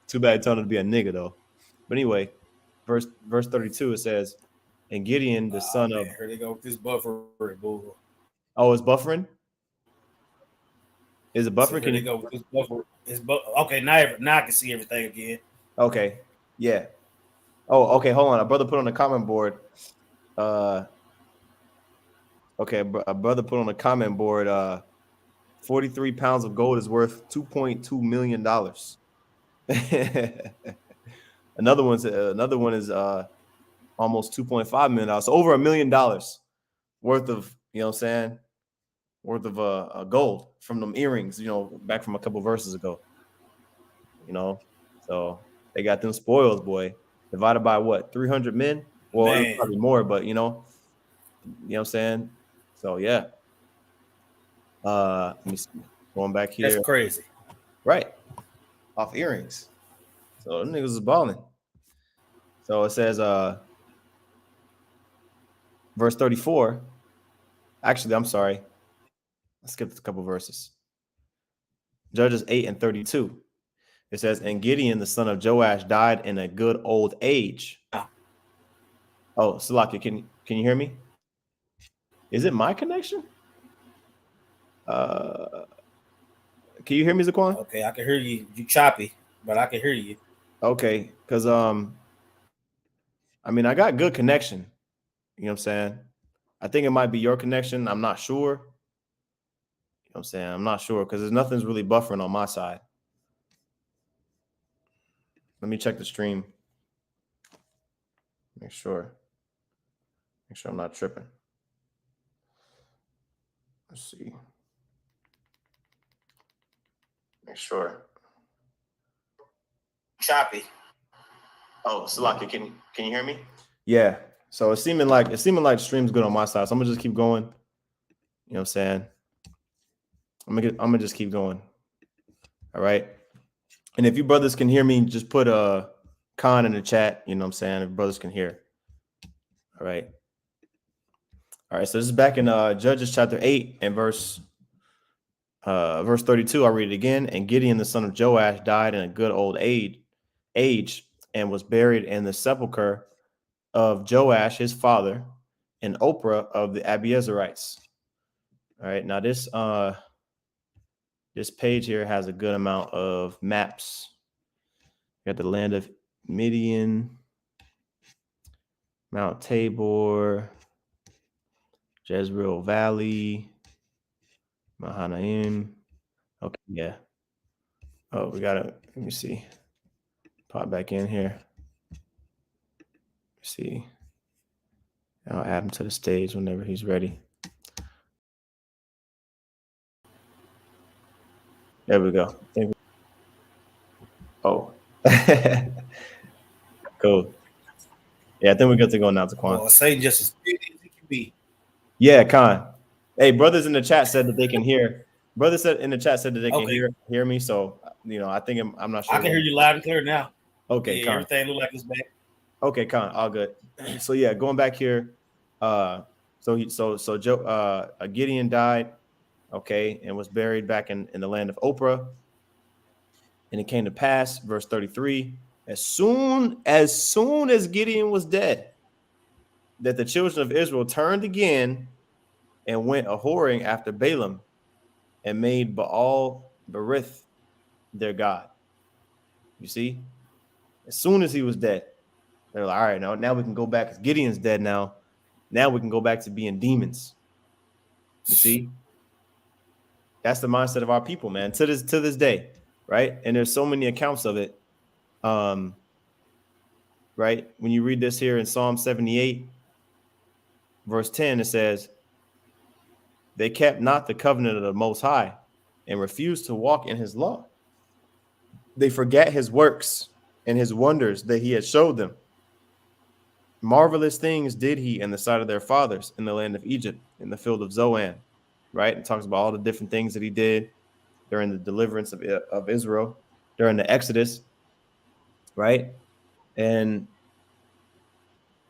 Too bad it turned out to be a nigga though. But anyway, verse 32 it says, and Gideon, the Oh son man, of, here they go with this buffer, bull. oh, it's buffering? Is it I said, buffering? here Can they you, go with this buffer. Okay, now I can see everything again. okay. Yeah. Oh, okay. Hold on. A brother put on the comment board. Uh, okay. A brother put on the comment board. 43 pounds of gold is worth $2.2 million. Another one is almost $2.5 million. So over $1 million worth of, you know what I'm saying, worth of gold from them earrings, back from a couple verses ago. So they got them spoils, boy. Divided by what, 300 men? Well, it was Man, probably more, but what I'm saying. So yeah. Let me see. Going back that's here, crazy. right off earrings. So them niggas is balling. So it says, verse 34. Actually, I'm sorry. I skipped a couple verses. Judges 8 and 32. It says, and Gideon, the son of Joash, died in a good old age. Oh, Salaki, can you hear me? Is it my connection? Can you hear me, Zaquan? Okay, I can hear you. You choppy, but I can hear you. Okay, because I mean, I got good connection. You know what I'm saying? I think it might be your connection. I'm not sure. You know what I'm saying? I'm not sure because there's nothing's really buffering on my side. Let me check the stream. Make sure. Make sure I'm not tripping. Let's see. Make sure. Choppy. Oh, Salaki, can you hear me? Yeah. So it's seeming like the stream's good on my side. So I'm gonna just keep going. You know what I'm saying? I'm gonna just keep going. All right. And if you brothers can hear me, just put a con in the chat. You know what I'm saying? If brothers can hear. All right. All right. So this is back in Judges chapter 8 and verse 32. I'll read it again. And Gideon, the son of Joash, died in a good old age and was buried in the sepulcher of Joash his father, and Oprah of the Abiezerites. All right, now this page here has a good amount of maps. You got the land of Midian, Mount Tabor, Jezreel Valley, Mahanaim. Okay, yeah. Oh, we gotta, let me see. Pop back in here. See. I'll add him to the stage whenever he's ready. There we go. Oh. Cool. Yeah, I think we're good to go now, Taquan. Well, Satan just as big as it can be. Yeah, Con. Hey, brothers in the chat said that they can hear. Brothers said in the chat said that they can Okay. hear me. So I think I'm not sure. I can hear you loud and clear now. Okay, Yeah, Con. everything look like it's back. Okay, Con. All good. So yeah, going back here. So Gideon died, okay, and was buried back in the land of Oprah. And it came to pass, verse 33, as soon as Gideon was dead, that the children of Israel turned again and went a whoring after Balaam and made Baal Berith their god. You see, as soon as he was dead, they're like, all right, now we can go back. Because Gideon's dead now. Now we can go back to being demons. You see, that's the mindset of our people, man. To this day, right? And there's so many accounts of it. Right? When you read this here in Psalm 78, verse 10, it says, they kept not the covenant of the Most High and refused to walk in his law. They forget his works and his wonders that he had showed them. Marvelous things did he in the sight of their fathers in the land of Egypt, in the field of Zoan, right? It talks about all the different things that he did during the deliverance of Israel, during the Exodus, right? And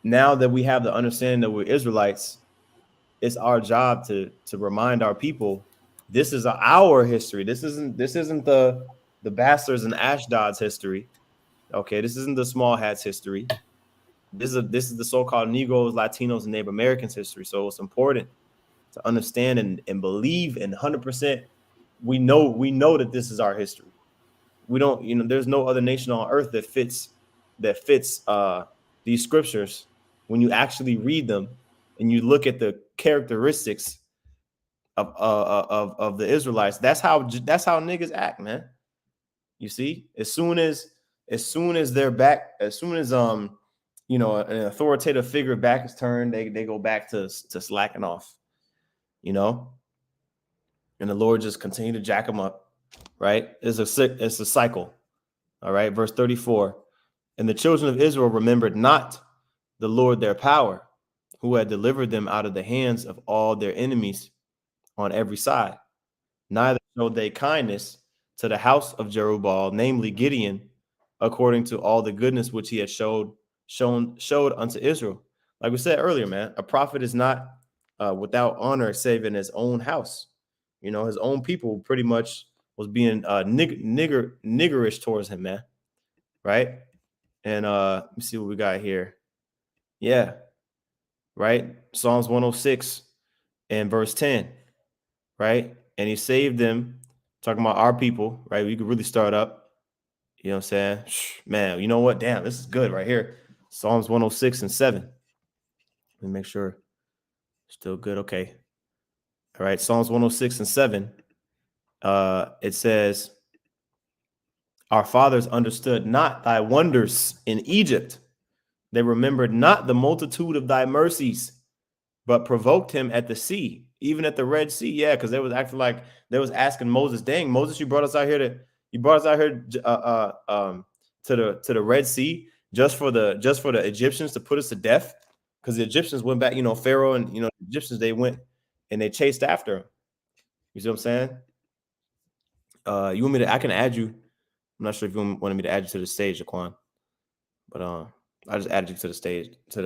now that we have the understanding that we're Israelites, it's our job to remind our people this is our history. This isn't the bastards and Ashdod's history. Okay, this isn't the small hats history. This is the so-called Negroes, Latinos, and Native Americans history. So it's important to understand and believe in 100%. We know that this is our history. We don't, there's no other nation on earth that fits these scriptures when you actually read them and you look at the characteristics of the Israelites. That's how niggas act, man. You see, as soon as they're back, as soon as an authoritative figure back is turned, they go back to slacking off, and the Lord just continue to jack them up, right? It's a cycle. All right, verse 34. And the children of Israel remembered not the Lord their power, who had delivered them out of the hands of all their enemies on every side. Neither showed they kindness to the house of Jerubbaal, namely Gideon, according to all the goodness which he had showed unto Israel. Like we said earlier, man, a prophet is not without honor save in his own house. His own people pretty much was being niggerish towards him, man. Right? And let me see what we got here. Yeah. Right? Psalms 106 and verse 10. Right? And he saved them, talking about our people, right? We could really start up. You know what I'm saying? Man, you know what? Damn, this is good right here. Psalms 106 and 7. Let me make sure. Still good. Okay. All right. Psalms 106 and 7. It says, our fathers understood not thy wonders in Egypt. They remembered not the multitude of thy mercies, but provoked him at the sea, even at the Red Sea. Yeah, because they was acting like they was asking Moses, dang, Moses, you brought us out here to the Red Sea just for the Egyptians to put us to death. Because the Egyptians went back, Pharaoh and the Egyptians, they went and they chased after him. You see what I'm saying? You want me to? I can add you. I'm not sure if you wanted me to add you to the stage, Jaquan, but I just added you to the stage to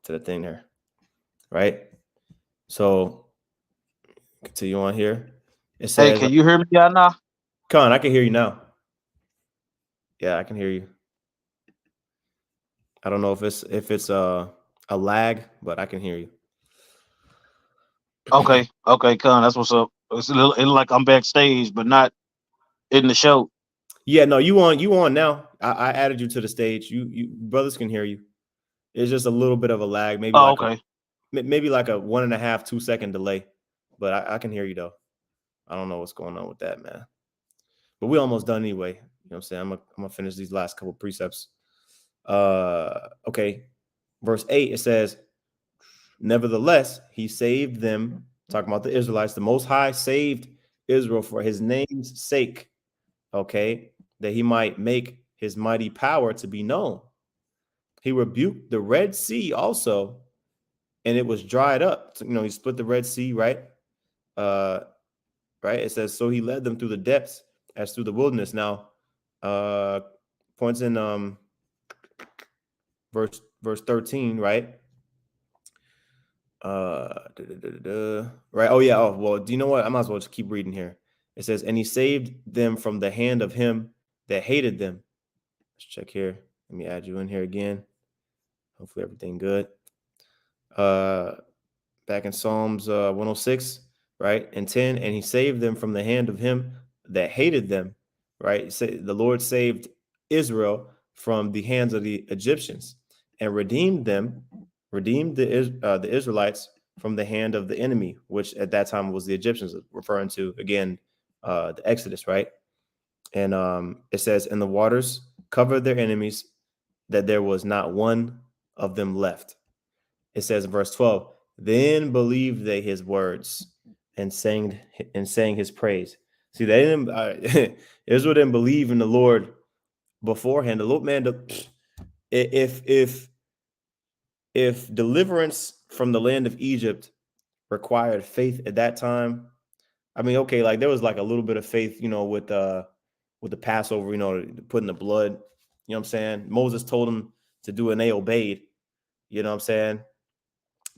the thing there, right? So continue on here. It says, hey, can you hear me now? Con, I can hear you now. Yeah, I can hear you. I don't know if it's a lag, but I can hear you. Okay, okay, Con, that's what's up. It look like I'm backstage, but not in the show. Yeah, no, you on now. I added you to the stage. You brothers can hear you. It's just a little bit of a lag, Oh, okay. maybe like a 1.5, 2 second delay. But I can hear you though. I don't know what's going on with that, man. But we almost done anyway. You know what I'm saying? I'm gonna finish these last couple precepts. Okay. Verse 8, it says, nevertheless, he saved them, talking about the Israelites. The Most High saved Israel for his name's sake, okay, that he might make his mighty power to be known. He rebuked the Red Sea also, and it was dried up. So, he split the Red Sea, right? Uh, right? It says, so he led them through the depths as through the wilderness. Now, uh, points in verse 13, right? Right. Oh yeah. Oh well. Do you know what? I might as well just keep reading here. It says, and he saved them from the hand of him that hated them. Let's check here. Let me add you in here again. Hopefully everything good. Uh, back in Psalms 106, right? And 10, and he saved them from the hand of him that hated them, right? The Lord saved Israel from the hands of the Egyptians and redeemed the Israelites from the hand of the enemy, which at that time was the Egyptians, referring to, again, the Exodus, right? And it says, and the waters covered their enemies, that there was not one of them left. It says in verse 12, then believed they his words and sang his praise. See, they didn't Israel didn't believe in the Lord beforehand. The Lord, man, if deliverance from the land of Egypt required faith at that time, I mean, okay, like there was like a little bit of faith, with the Passover, putting the blood, you know what I'm saying? Moses told them to do it and they obeyed, you know what I'm saying?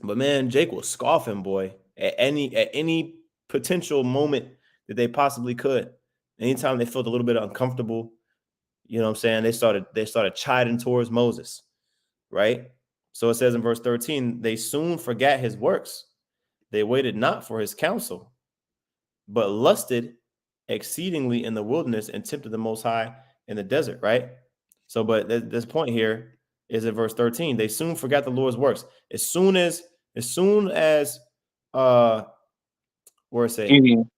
But man, Jake was scoffing, boy, at any potential moment that they possibly could. Anytime they felt a little bit uncomfortable, you know what I'm saying? They started chiding towards Moses, right? So it says in verse 13, they soon forgot his works. They waited not for his counsel, but lusted exceedingly in the wilderness and tempted the Most High in the desert, right? So, but this point here is in verse 13. They soon forgot the Lord's works. As soon as where it say Gideon.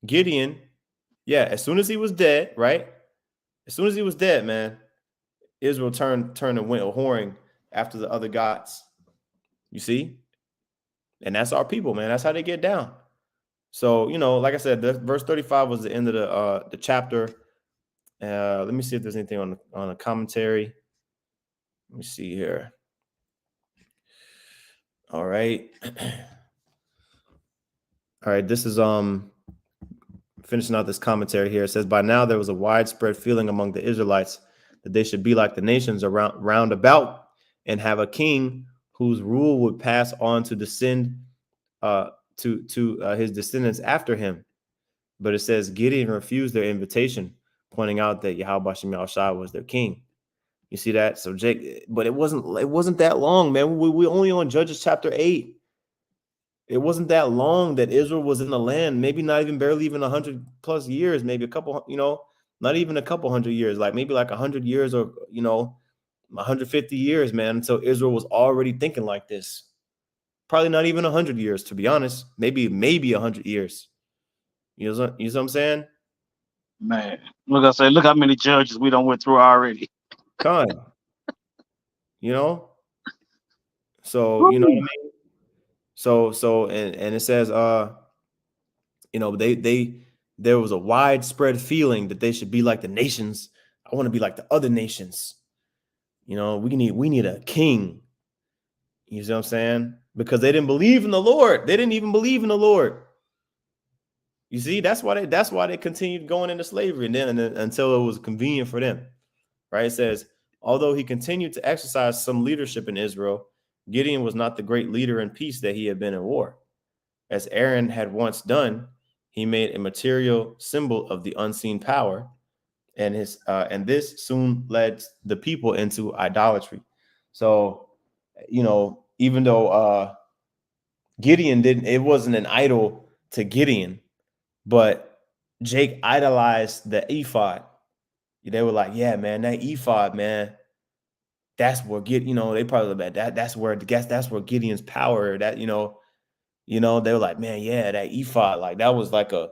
Gideon, yeah, as soon as he was dead, right? As soon as he was dead, man, Israel turned and went a whoring after the other gods. You see? And that's our people, man. That's how they get down. So, like I said, verse 35 was the end of the chapter. Let me see if there's anything on the commentary. Let me see here. All right. All right, this is finishing out this commentary here. It says, by now there was a widespread feeling among the Israelites that they should be like the nations round about and have a king whose rule would pass on to descend to his descendants after him. But it says Gideon refused their invitation, pointing out that Yahweh Shem Yahushua was their king. You see that? So Jake, but it wasn't that long, man. We only on Judges chapter 8. It wasn't that long that Israel was in the land, maybe not even barely even 100 plus years, maybe a couple, not even a couple hundred years, like maybe like 100 years or, 150 years, man. So Israel was already thinking like this. Probably not even 100 years, to be honest. Maybe 100 years. You know what I'm saying? Man, look, I said, look how many judges we done went through already. Con, you know? So, you know what I Woo. mean? So and it says there was a widespread feeling that they should be like the nations. I want to be like the other nations. We need a king. You see what I'm saying? Because they didn't believe in the Lord. They didn't even believe in the Lord. You see, that's why they continued going into slavery and then until it was convenient for them. Right? It says, although he continued to exercise some leadership in Israel, Gideon was not the great leader in peace that he had been in war. As Aaron had once done, he made a material symbol of the unseen power, and this soon led the people into idolatry. So, even though Gideon didn't, it wasn't an idol to Gideon, but Jake idolized the ephod. They were like, yeah, man, that ephod, man, that's where they probably like that's where Gideon's power, that they were like, man, yeah, that ephod, like that was like a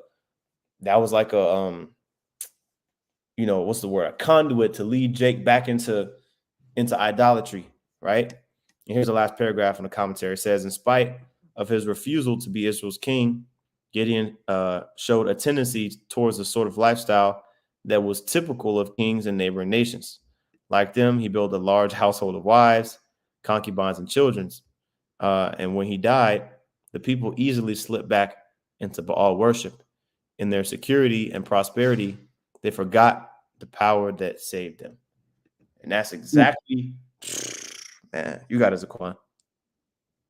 what's the word, a conduit to lead Jake back into idolatry, right? And here's the last paragraph in the commentary. It says, in spite of his refusal to be Israel's king, Gideon showed a tendency towards the sort of lifestyle that was typical of kings and neighboring nations. Like them, he built a large household of wives, concubines, and children. And when he died, the people easily slipped back into Baal worship. In their security and prosperity, they forgot the power that saved them. And that's exactly, man, you got it, Zaquan.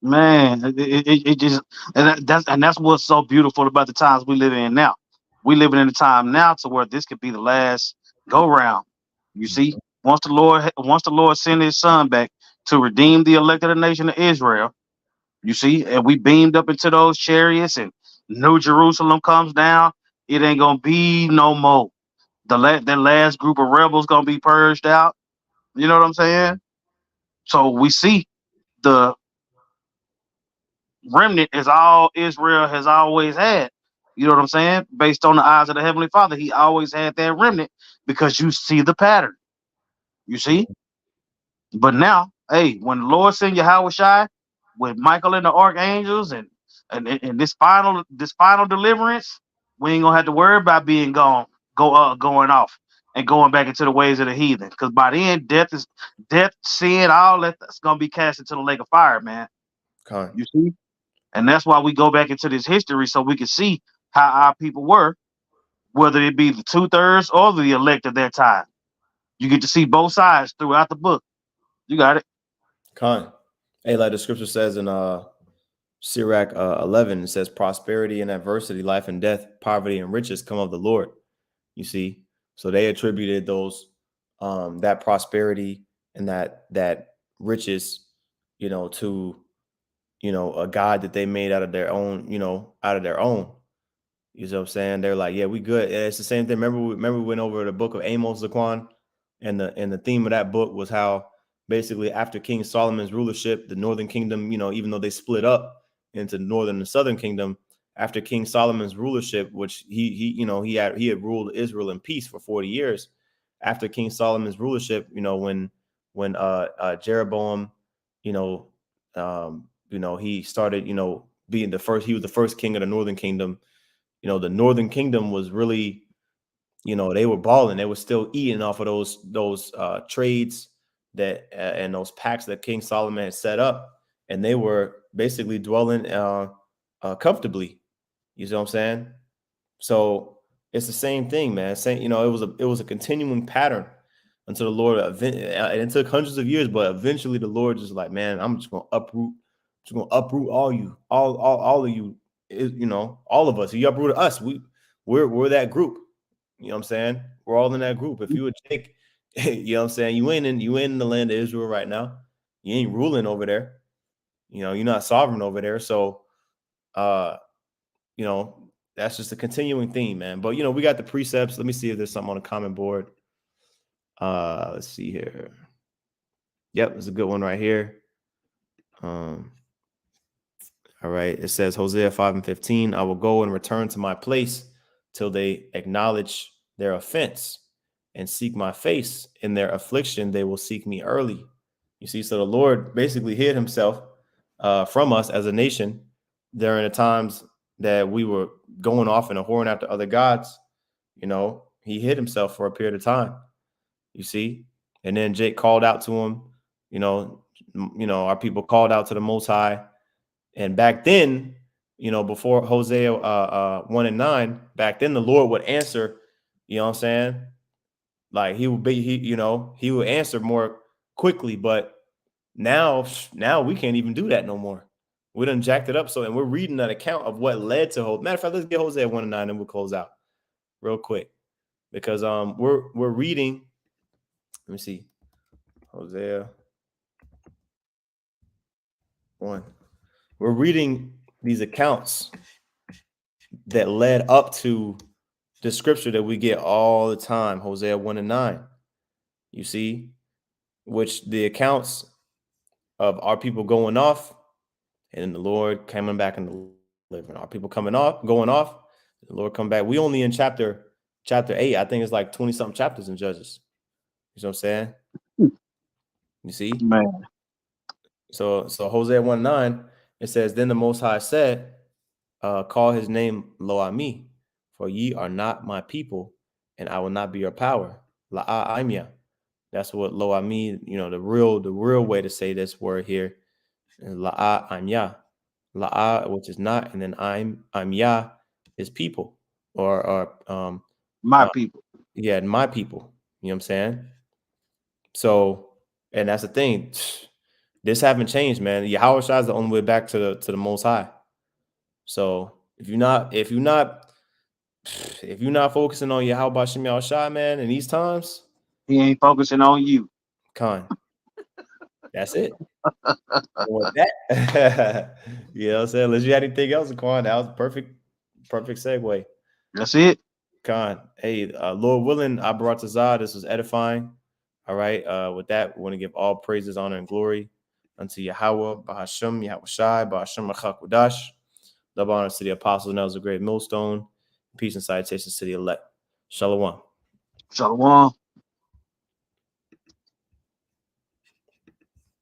Man, it just and that's what's so beautiful about the times we live in now. We living in a time now to where this could be the last go round. You see, once the Lord send His Son back to redeem the elect of the nation of Israel, you see, and we beamed up into those chariots, and New Jerusalem comes down. It ain't gonna be no more. That last group of rebels gonna be purged out. You know what I'm saying? So we see the remnant is all Israel has always had. You know what I'm saying? Based on the eyes of the Heavenly Father, He always had that remnant because you see the pattern. You see? But now, hey, when the Lord send Yahweh Shai with Michael and the archangels and this final deliverance, we ain't gonna have to worry about being going off and going back into the ways of the heathen. Because by then, death, sin, all that's gonna be cast into the lake of fire, man. Con, You see? And that's why we go back into this history so we can see how our people were, whether it be the 2/3 or the elect of their time. You get to see both sides throughout the book. You got it. con. Hey, like the scripture says in Sirach 11, it says, prosperity and adversity, life and death, poverty and riches come of the Lord. You see, so they attributed those that prosperity and that riches, to a God that they made out of their own, out of their own. You know what I'm saying? They're like, yeah, we good. And it's the same thing. Remember we went over the book of Amos, Zaquan, and the theme of that book was how basically after King Solomon's rulership, the northern kingdom, even though they split up into northern and southern kingdom, after King Solomon's rulership, which he had ruled Israel in peace for 40 years. After King Solomon's rulership, when Jeroboam, you know, he started, being the first, he was the first king of the northern kingdom. The northern kingdom was really, they were balling. They were still eating off of those trades and those pacts that King Solomon had set up, and they were basically dwelling comfortably. You see what I'm saying? So it's the same thing, man. Saying, it was a continuing pattern until the Lord, and it took hundreds of years, but eventually the Lord just like, man, I'm just gonna uproot all you, all of you, all of us. He uprooted us. We're that group. You know what I'm saying? We're all in that group. If you would take, you know what I'm saying, you ain't in the land of Israel right now. You ain't ruling over there. You're not sovereign over there. So you know, that's just a continuing theme, man. But we got the precepts. Let me see if there's something on the comment board. Let's see here. Yep, there's a good one right here. All right. It says Hosea 5:15, I will go and return to my place till they acknowledge their offense and seek my face. In their affliction, they will seek me early. You see, so the Lord basically hid himself from us as a nation during the times that we were going off and a whoring after other gods. He hid himself for a period of time, you see. And then Jake called out to him, our people called out to the Most High. And back then, before Hosea 1:9, back then the Lord would answer, you know what I'm saying? Like he would answer more quickly, but now we can't even do that no more. We done jacked it up. So, and we're reading that account of what led to Hosea. Matter of fact, let's get Hosea 1:9 and we'll close out real quick. Because we're reading, let me see. Hosea 1. We're reading these accounts that led up to the scripture that we get all the time, Hosea 1 and 9. You see, which the accounts of our people going off and the Lord coming back and delivering. Our people coming off, going off, the Lord come back. We only in chapter 8. I think it's like 20 something chapters in Judges. You know what I'm saying? You see? Man. So Hosea 1:9, it says, Then the Most High said, call his name Lo Ami, for ye are not my people, and I will not be your power. La'a Imya. That's what Lo Ami, the real way to say this word here. La'a Imya. La'a, which is not, and then Imya is people. Or My people. yeah, my people. You know what I'm saying? So, and that's the thing. This haven't changed, man. Yahweh Shai is the only way back to the Most High. So if you're not focusing on Yahweh Bashem Yahweh Shai, man, in these times, He ain't focusing on you. Khan, that's it. With that, you know what I'm saying? Unless you had anything else, Khan, that was a perfect segue. That's it. Khan, hey, Lord willing, I brought to Zah. This was edifying. All right. With that, we want to give all praises, honor, and glory unto Yahweh, Bahashem, Yahweh Shai, Bahashem Achakudash. Love, honor to the apostles, and that was a great millstone. Peace and salutations to the elect. Shalom. Shalom.